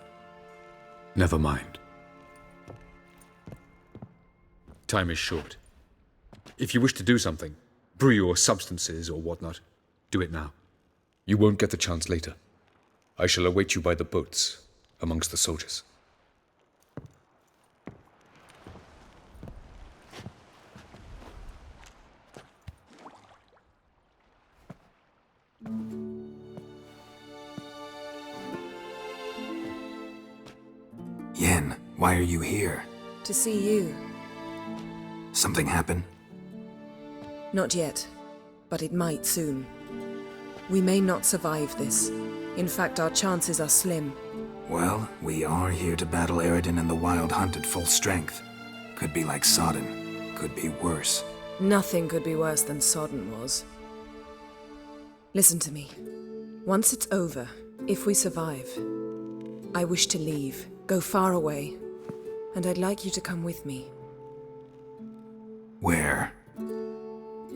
Speaker 8: Never mind. Time is short. If you wish to do something, brew your substances or whatnot, do it now.
Speaker 6: You won't get the chance later. I shall await you by the boats, amongst the soldiers.
Speaker 7: Yen, why are you here?
Speaker 2: To see you.
Speaker 7: Something happen?
Speaker 2: Not yet, but it might soon. We may not survive this. In fact, our chances are slim.
Speaker 7: Well, we are here to battle Eredin and the Wild Hunt at full strength. Could be like Sodden. Could be worse.
Speaker 2: Nothing could be worse than Sodden was. Listen to me. Once it's over, if we survive, I wish to leave, go far away, and I'd like you to come with me.
Speaker 7: Where?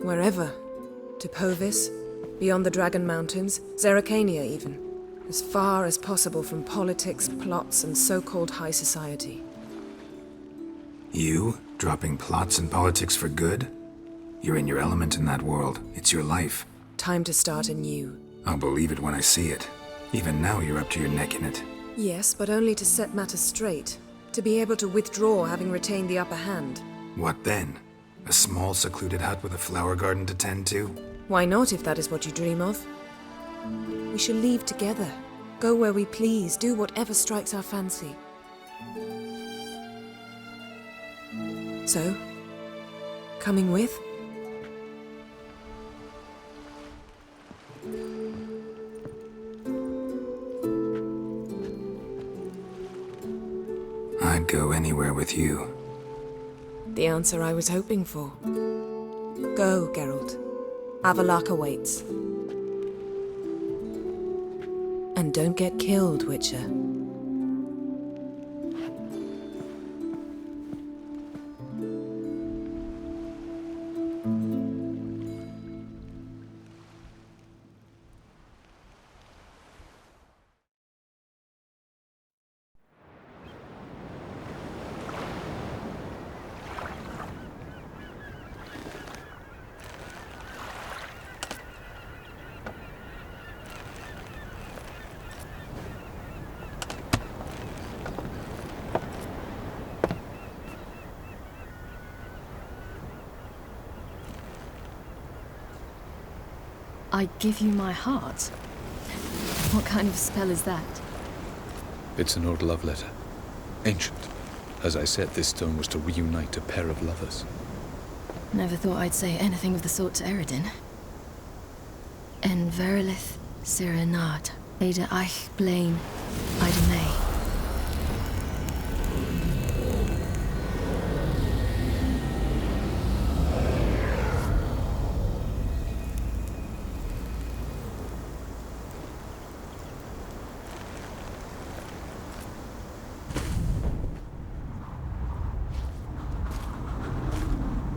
Speaker 2: Wherever. To Povis, beyond the Dragon Mountains, Zeracania even. As far as possible from politics, plots, and so-called high society.
Speaker 7: You? Dropping plots and politics for good? You're in your element in that world. It's your life.
Speaker 2: Time to start anew.
Speaker 7: I'll believe it when I see it. Even now you're up to your neck in it.
Speaker 2: Yes, but only to set matters straight. To be able to withdraw having retained the upper hand.
Speaker 7: What then? A small secluded hut with a flower garden to tend to?
Speaker 2: Why not, if that is what you dream of? We shall leave together. Go where we please, do whatever strikes our fancy. So, coming with?
Speaker 7: I'd go anywhere with you.
Speaker 2: The answer I was hoping for. Go, Geralt. Avallac'h awaits. And don't get killed, Witcher.
Speaker 3: I give you my heart? What kind of spell is that?
Speaker 6: It's an old love letter. Ancient. As I said, this stone was to reunite a pair of lovers.
Speaker 3: Never thought I'd say anything of the sort to Eredin. En verilith serenad, Ada eich blaen, Ida May.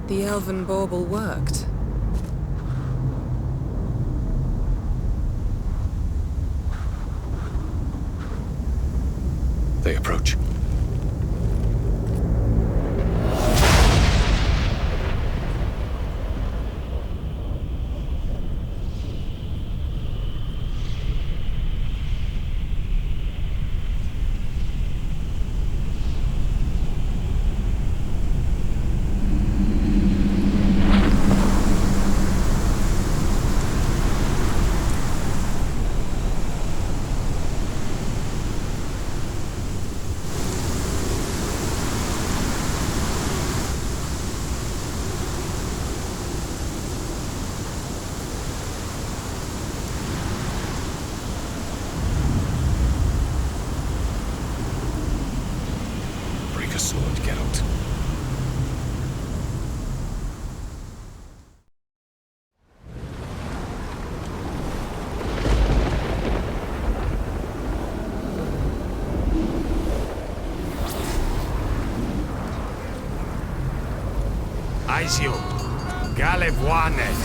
Speaker 2: The elven bauble worked.
Speaker 6: They approach. Sword, Geralt.
Speaker 11: Aizio, Galevoanet.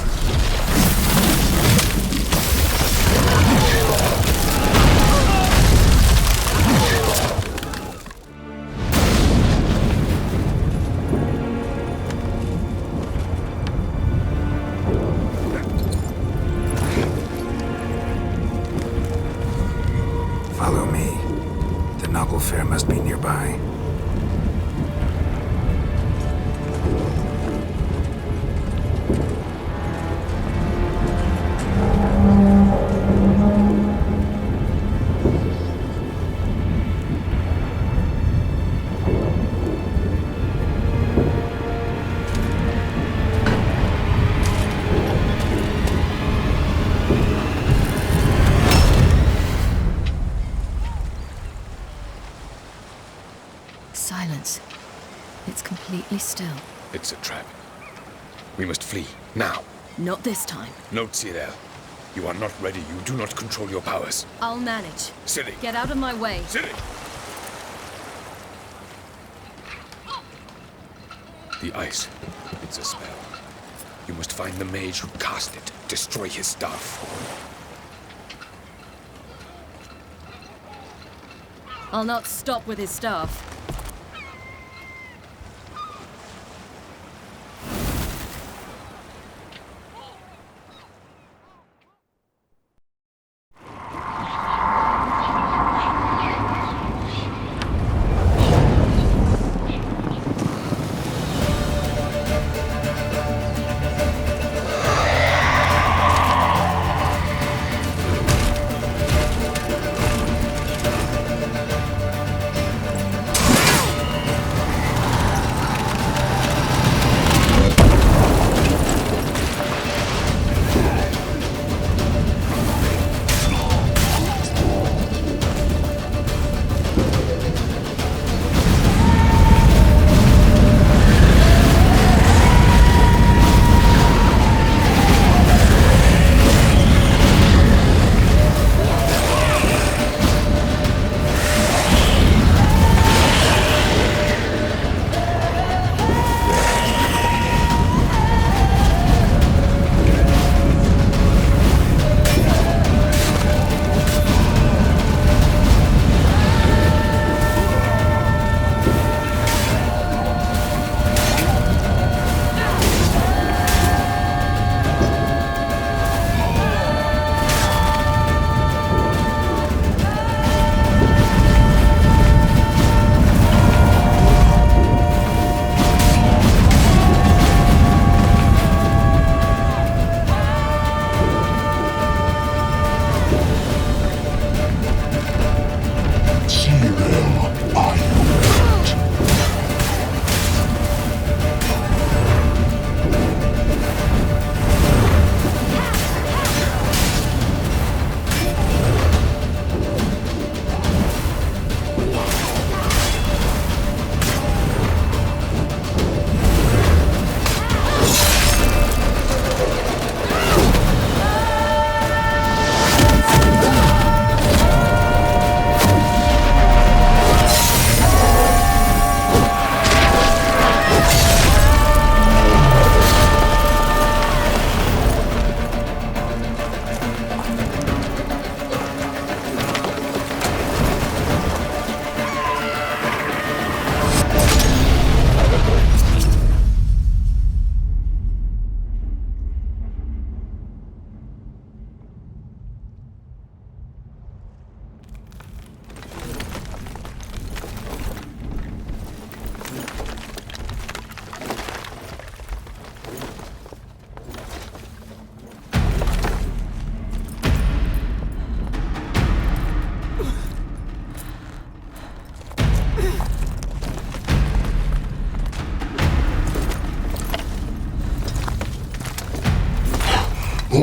Speaker 7: Follow me. The noble fair must be nearby.
Speaker 3: Silence. It's completely still.
Speaker 6: It's a trap. We must flee, now.
Speaker 3: Not this time.
Speaker 6: Note, Ciri. You are not ready. You do not control your powers.
Speaker 3: I'll manage.
Speaker 6: Ciri!
Speaker 3: Get out of my way.
Speaker 6: Ciri! The ice. It's a spell. You must find the mage who cast it. Destroy his staff.
Speaker 3: I'll not stop with his staff.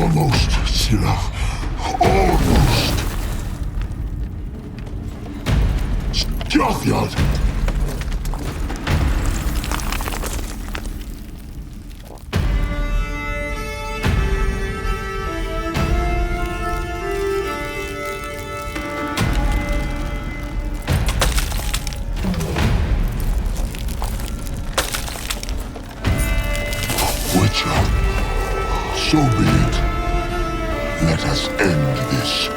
Speaker 17: Almost, Scylla. Almost. Stjåthjad! Witcher, so be it. Let us end this.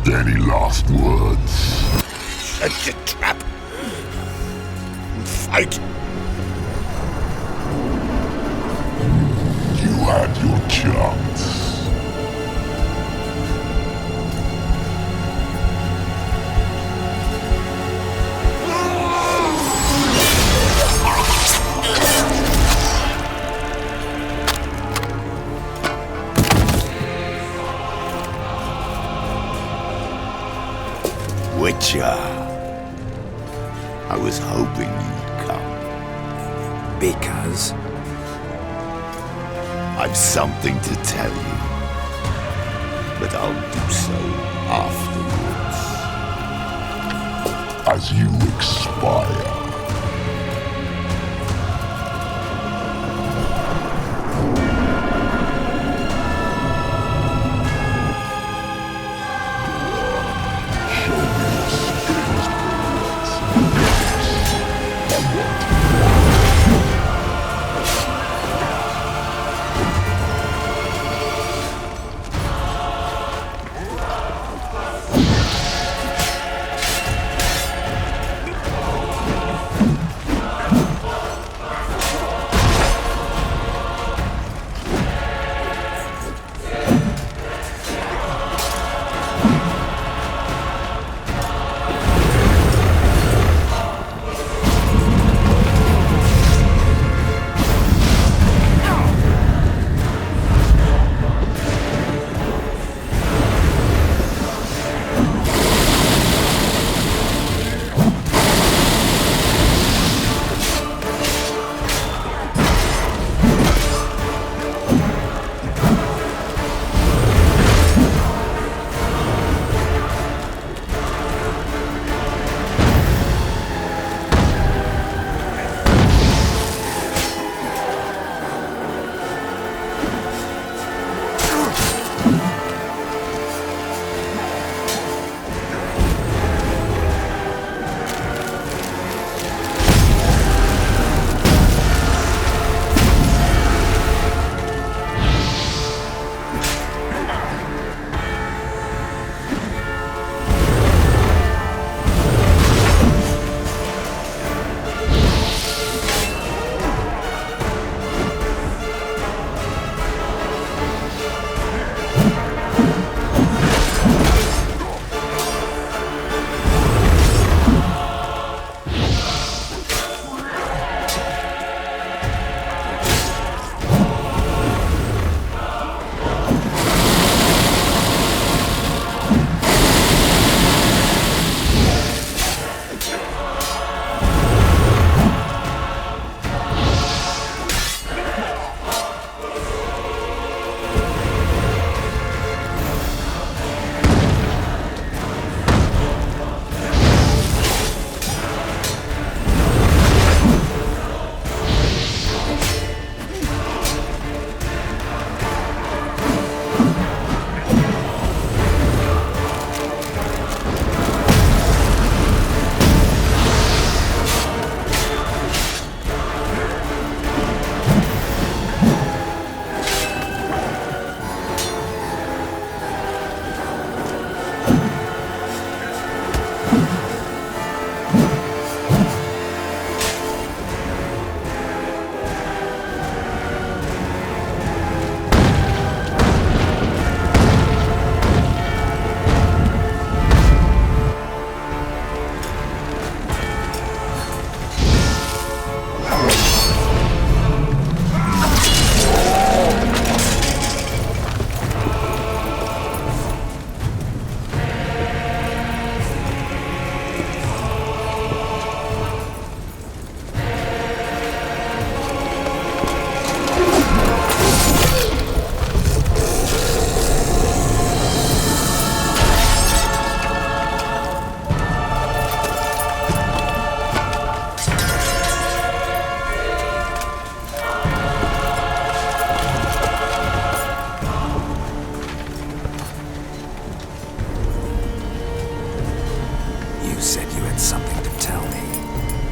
Speaker 17: Any last words?
Speaker 11: Set your trap. Fight.
Speaker 17: You had your chance.
Speaker 18: Witcher, I was hoping you'd come.
Speaker 7: Because?
Speaker 18: I've something to tell you. But I'll do so afterwards.
Speaker 17: As you expire.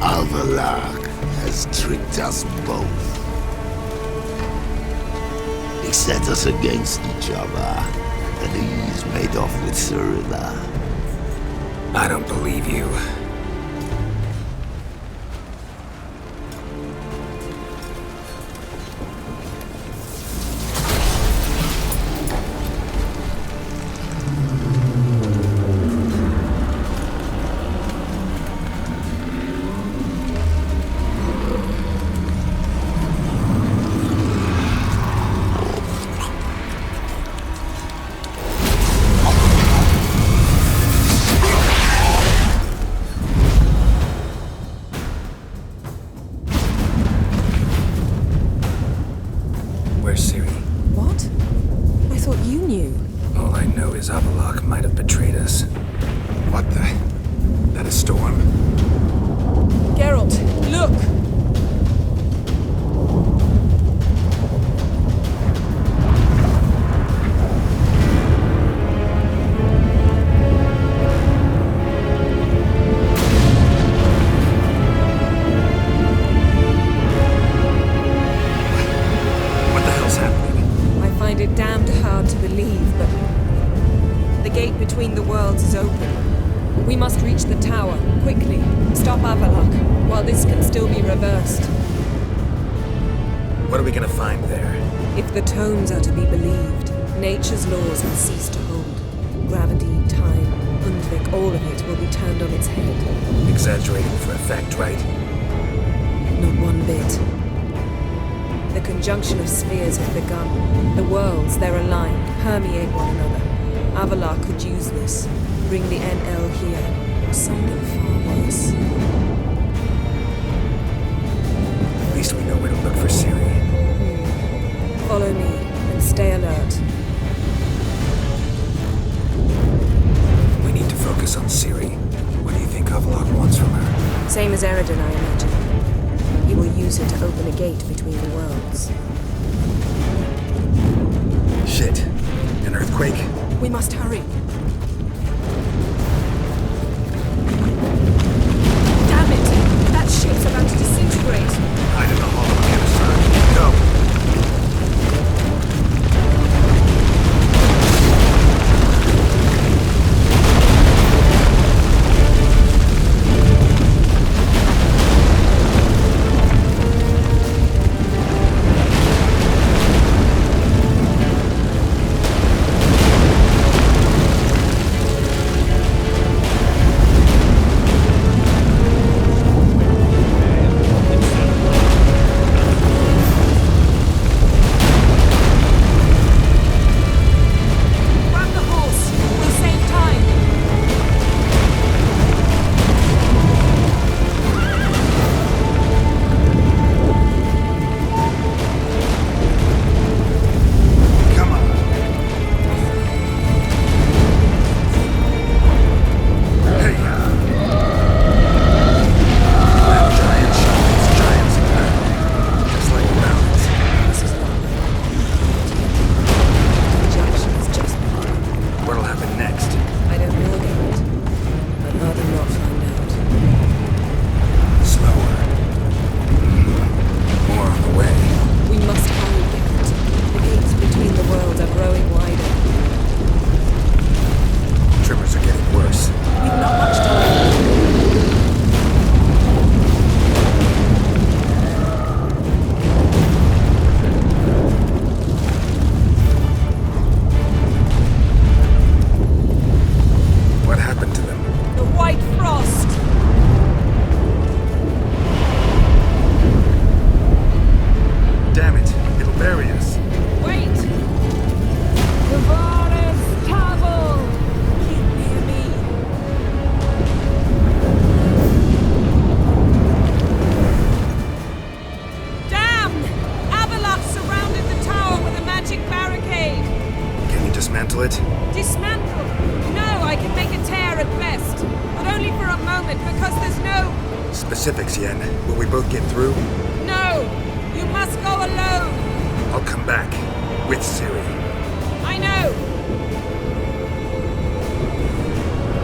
Speaker 18: Avallac'h has tricked us both. He set us against each other, and he's made off with Ciri.
Speaker 7: I don't believe you.
Speaker 2: while this can still be reversed.
Speaker 14: What are we gonna find there?
Speaker 2: If the tomes are to be believed, nature's laws will cease to hold. Gravity, time, Undvik, all of it will be turned on its head.
Speaker 14: Exaggerating for effect, right?
Speaker 2: Not one bit. The conjunction of spheres has begun. The worlds, they're aligned, permeate one another. Avallac'h could use this, bring the NL here, or something far worse.
Speaker 14: At least we know where to look for Ciri.
Speaker 2: Follow me, and stay alert.
Speaker 14: We need to focus on Ciri. What do you think Avallac'h wants from her?
Speaker 2: Same as Eredin, I imagine. He will use it to open a gate between the worlds.
Speaker 14: Shit. An earthquake?
Speaker 2: We must hurry. Damn it! That ship's about to disintegrate.
Speaker 14: Hide in the hall on the other side. Go!
Speaker 19: Specifics, Yen. Will we both get through?
Speaker 2: No! You must go alone!
Speaker 19: I'll come back. With Ciri.
Speaker 2: I know!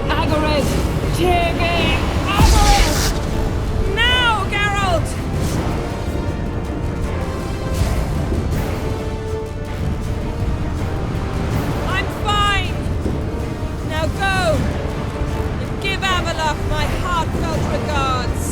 Speaker 20: Agares! Tege!
Speaker 2: Agares! Now, Geralt! I'm fine! Now go! And give Avallac'h my heartfelt regards!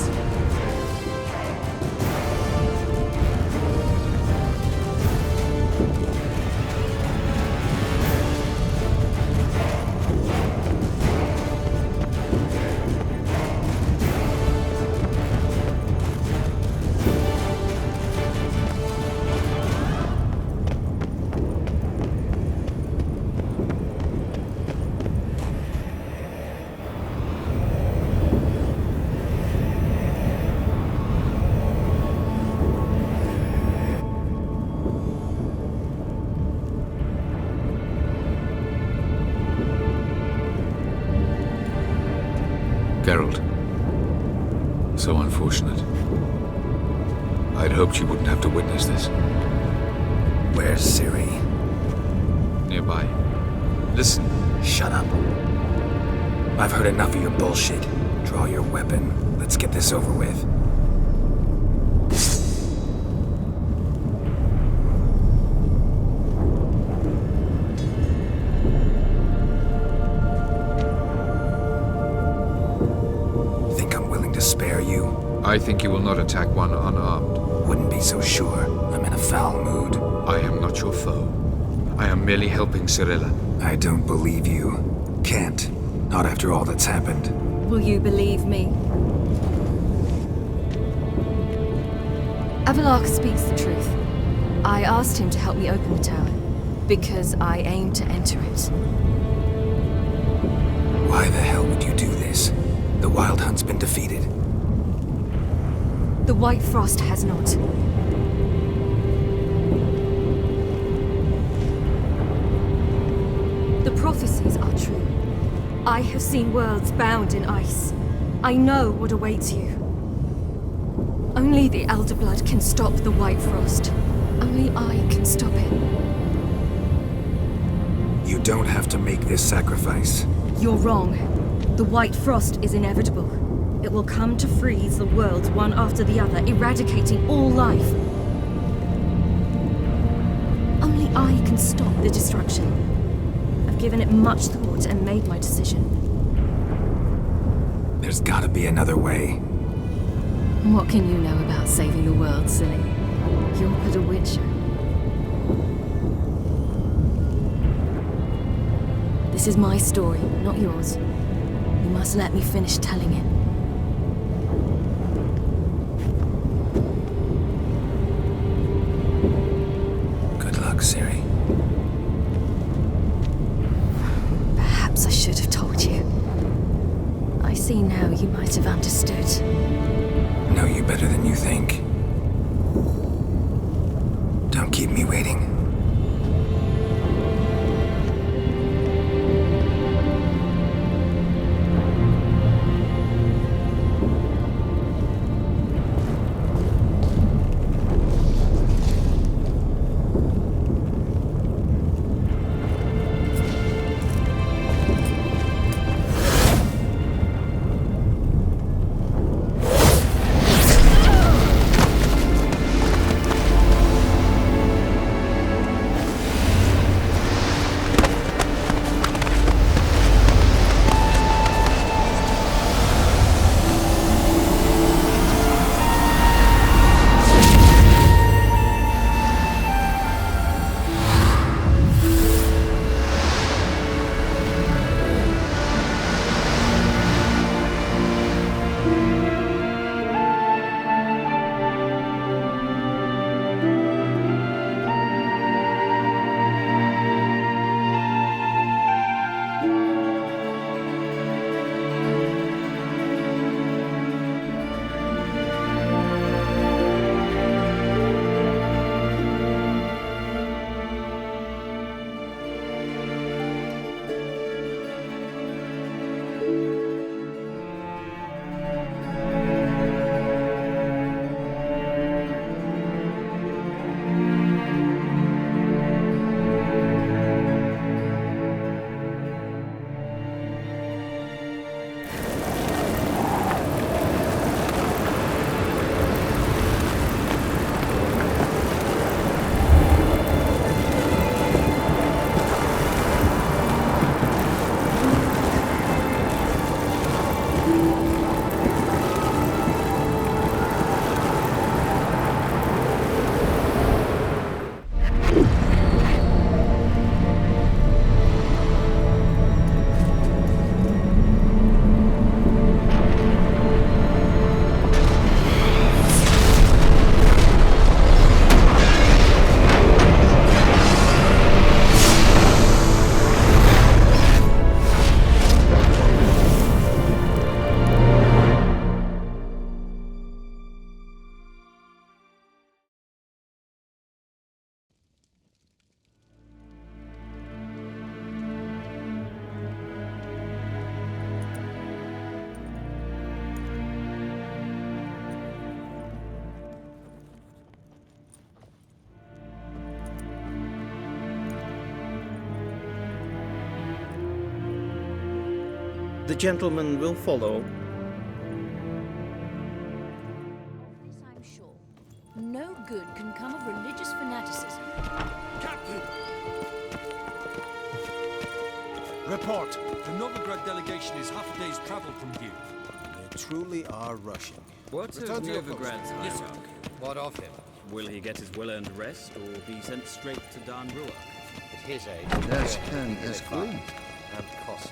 Speaker 8: Geralt. So unfortunate. I'd hoped you wouldn't have to witness this.
Speaker 14: Where's Ciri?
Speaker 8: Nearby. Listen.
Speaker 14: Shut up. I've heard enough of your bullshit. Draw your weapon. Let's get this over with.
Speaker 8: I think you will not attack one unarmed.
Speaker 7: Wouldn't be so sure. I'm in a foul mood.
Speaker 8: I am not your foe. I am merely helping Cirilla.
Speaker 7: I don't believe you. Can't. Not after all that's happened.
Speaker 3: Will you believe me? Avallac'h speaks the truth. I asked him to help me open the tower, because I aim to enter it.
Speaker 7: Why the hell would you do this? The Wild Hunt's been defeated.
Speaker 3: The White Frost has not. The prophecies are true. I have seen worlds bound in ice. I know what awaits you. Only the Elder Blood can stop the White Frost. Only I can stop it.
Speaker 7: You don't have to make this sacrifice.
Speaker 3: You're wrong. The White Frost is inevitable. It will come to freeze the worlds one after the other, eradicating all life. Only I can stop the destruction. I've given it much thought and made my decision.
Speaker 7: There's gotta be another way.
Speaker 3: What can you know about saving the world, silly? You're but a witcher. This is my story, not yours. You must let me finish telling it.
Speaker 7: Good luck, Ciri.
Speaker 3: Perhaps I should have told you. I see now you might have understood.
Speaker 7: Know you better than you think. Don't keep me waiting.
Speaker 21: The gentleman will follow.
Speaker 22: This I'm sure. No good can come of religious fanaticism.
Speaker 23: Captain! Report. The Novigrad delegation is half a day's travel from here.
Speaker 24: They truly are rushing.
Speaker 1: What
Speaker 11: Return
Speaker 1: of
Speaker 11: to your
Speaker 1: Novigrad's
Speaker 11: post. Yes, sir.
Speaker 1: hierarch?
Speaker 11: What of him?
Speaker 1: Will he get his well-earned rest, or be sent straight to Dan Ruach?
Speaker 11: At his age,
Speaker 1: Das
Speaker 11: journey
Speaker 1: kann
Speaker 11: is
Speaker 1: es
Speaker 11: far
Speaker 1: glühen.
Speaker 11: and costly.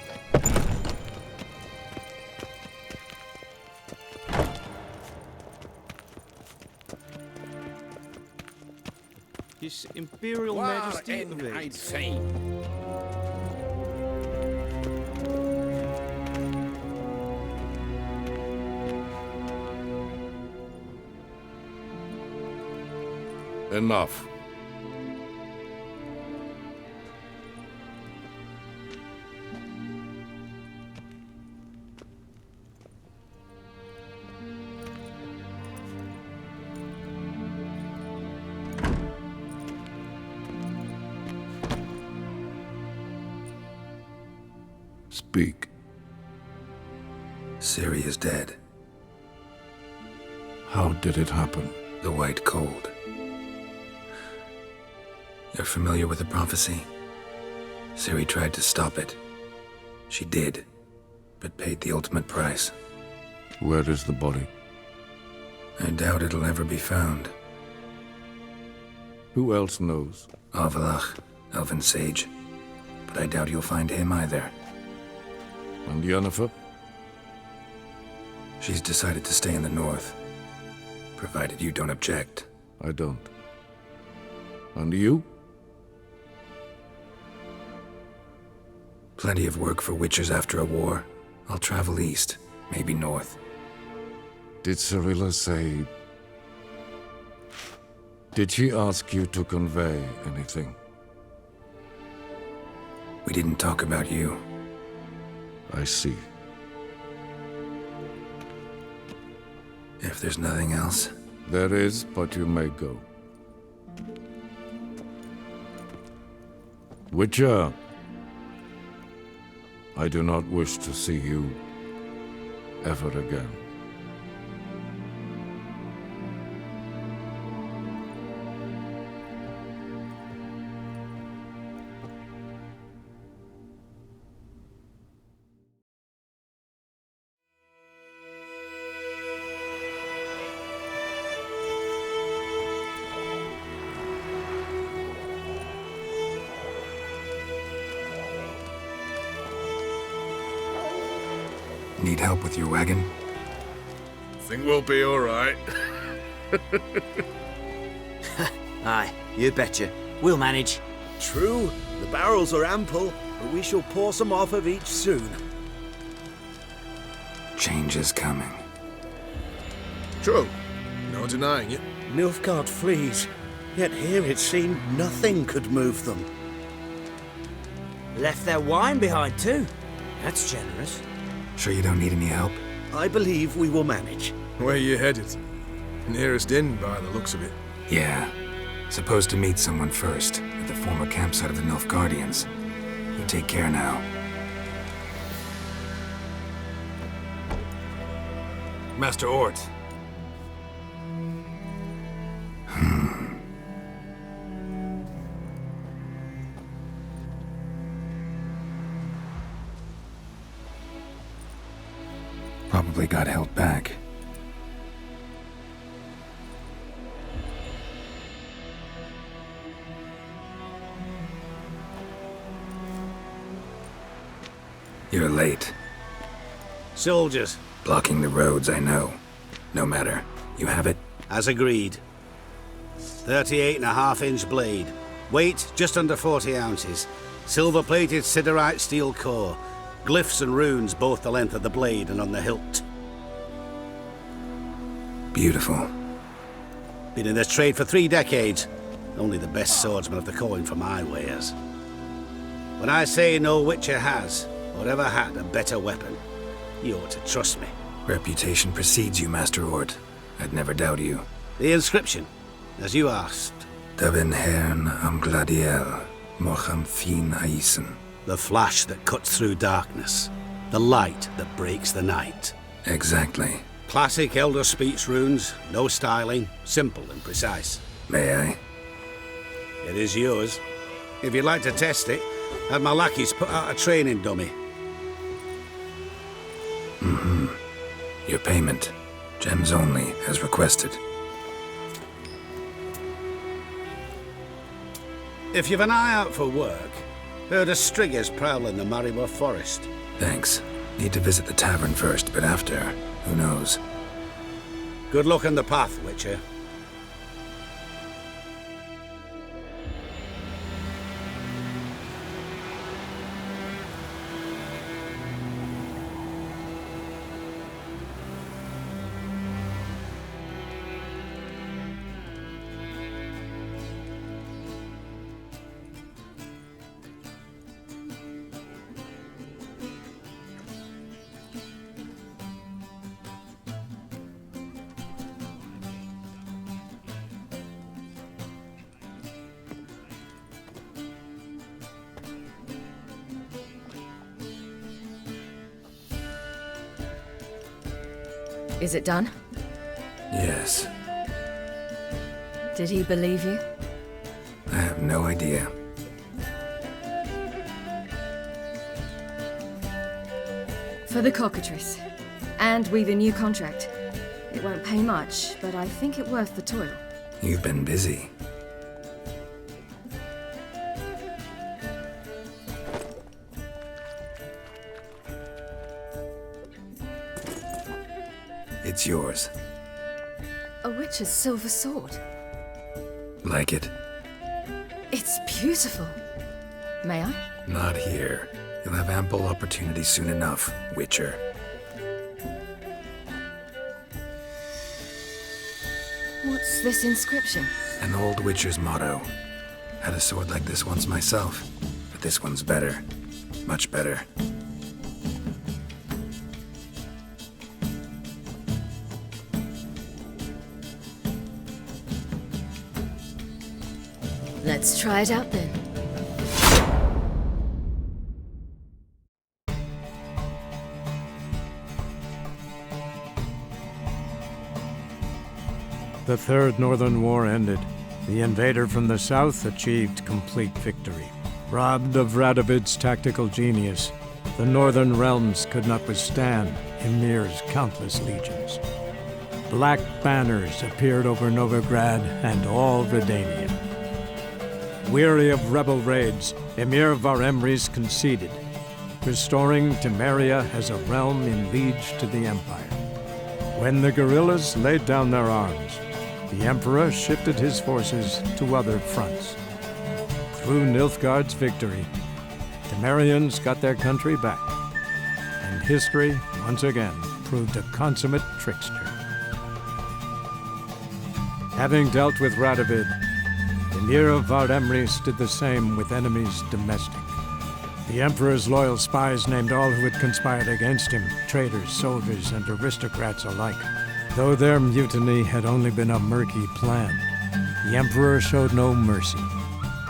Speaker 1: His Imperial Majesty awaits.
Speaker 9: Enough. Speak.
Speaker 7: Ciri is dead.
Speaker 9: How did it happen?
Speaker 7: The White Cold. You're familiar with the prophecy? Ciri tried to stop it. She did, but paid the ultimate price.
Speaker 9: Where is the body?
Speaker 7: I doubt it'll ever be found.
Speaker 9: Who else knows?
Speaker 7: Avallac'h, Elven Sage. But I doubt you'll find him either.
Speaker 9: And Yennefer?
Speaker 7: She's decided to stay in the north. Provided you don't object.
Speaker 9: I don't. And you?
Speaker 7: Plenty of work for witchers after a war. I'll travel east, maybe north.
Speaker 9: Did Cirilla say... Did she ask you to convey anything?
Speaker 7: We didn't talk about you.
Speaker 9: I see.
Speaker 7: If there's nothing else...
Speaker 9: There is, but you may go. Witcher! I do not wish to see you ever again.
Speaker 7: Need help with your wagon?
Speaker 4: Think we'll be all right.
Speaker 23: Aye, you betcha. We'll manage.
Speaker 24: True, the barrels are ample, but we shall pour some off of each soon.
Speaker 7: Change is coming.
Speaker 4: True, no denying it.
Speaker 24: Nilfgaard flees, yet here it seemed nothing could move them.
Speaker 23: Left their wine behind too. That's generous.
Speaker 7: Sure you don't need any help?
Speaker 24: I believe we will manage.
Speaker 4: Where you headed? Nearest inn, by the looks of it.
Speaker 7: Yeah. Supposed to meet someone first, at the former campsite of the Nilfgaardians. You take care now.
Speaker 19: Master Ort.
Speaker 7: Probably got held back. You're late.
Speaker 24: Soldiers.
Speaker 7: Blocking the roads, I know. No matter. You have it?
Speaker 24: As agreed. 38.5-inch blade. Weight just under 40 ounces. Silver-plated siderite steel core. Glyphs and runes both the length of the blade and on the hilt.
Speaker 7: Beautiful.
Speaker 24: Been in this trade for 3 decades. Only the best swordsman of the coin for my wares. When I say no witcher has, or ever had, a better weapon, you ought to trust me.
Speaker 7: Reputation precedes you, Master Ort. I'd never doubt you.
Speaker 24: The inscription, as you asked.
Speaker 7: Daven hern am gladiel, mocham fin aisen.
Speaker 24: The flash that cuts through darkness. The light that breaks the night.
Speaker 7: Exactly.
Speaker 24: Classic Elder Speech runes, no styling, simple and precise.
Speaker 7: May I?
Speaker 24: It is yours. If you'd like to test it, have my lackeys put out a training dummy.
Speaker 7: Mm-hmm. Your payment. Gems only, as requested.
Speaker 24: If you've an eye out for work, heard of striggers prowling the Maribor forest.
Speaker 7: Thanks. Need to visit the tavern first, but after, who knows?
Speaker 24: Good luck on the path, Witcher.
Speaker 3: Is it done?
Speaker 7: Yes.
Speaker 3: Did he believe you?
Speaker 7: I have no idea.
Speaker 3: For the cockatrice. And we've a new contract. It won't pay much, but I think it worth the toil.
Speaker 7: You've been busy. It's yours.
Speaker 3: A witch's silver sword.
Speaker 7: Like it?
Speaker 3: It's beautiful. May I?
Speaker 7: Not here. You'll have ample opportunity soon enough, Witcher.
Speaker 3: What's this inscription?
Speaker 7: An old Witcher's motto. Had a sword like this once myself, but this one's better. Much better.
Speaker 3: Let's try it out then.
Speaker 12: The Third Northern War ended. The invader from the south achieved complete victory. Robbed of Radovid's tactical genius, the northern realms could not withstand Ymir's countless legions. Black banners appeared over Novigrad and all Redania. Weary of rebel raids, Emir Varemres conceded, restoring Temeria as a realm in liege to the Empire. When the guerrillas laid down their arms, the Emperor shifted his forces to other fronts. Through Nilfgaard's victory, Temerians got their country back, and history once again proved a consummate trickster. Having dealt with Radovid, Emir of Varemres did the same with enemies domestic. The Emperor's loyal spies named all who had conspired against him, traitors, soldiers, and aristocrats alike. Though their mutiny had only been a murky plan, the Emperor showed no mercy,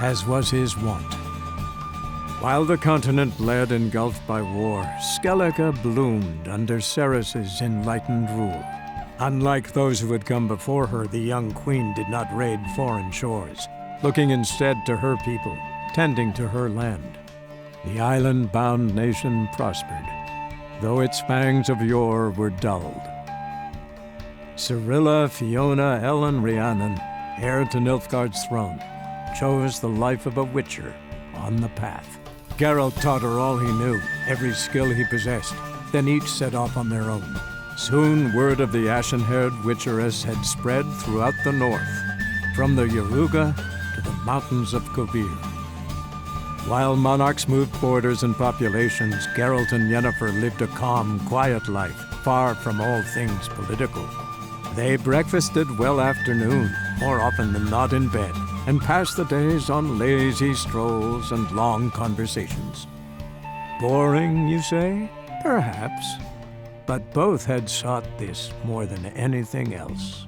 Speaker 12: as was his wont. While the continent bled engulfed by war, Skellige bloomed under Ceres's enlightened rule. Unlike those who had come before her, the young queen did not raid foreign shores, looking instead to her people, tending to her land. The island-bound nation prospered, though its fangs of yore were dulled. Cirilla, Fiona, Ellen, Rhiannon, heir to Nilfgaard's throne, chose the life of a witcher on the path. Geralt taught her all he knew, every skill he possessed, then each set off on their own. Soon word of the ashen-haired witcheress had spread throughout the north, from the Yaruga to the mountains of Kobir. While monarchs moved borders and populations, Geralt and Yennefer lived a calm, quiet life, far from all things political. They breakfasted well after noon, more often than not in bed, and passed the days on lazy strolls and long conversations. Boring, you say? Perhaps. But both had sought this more than anything else.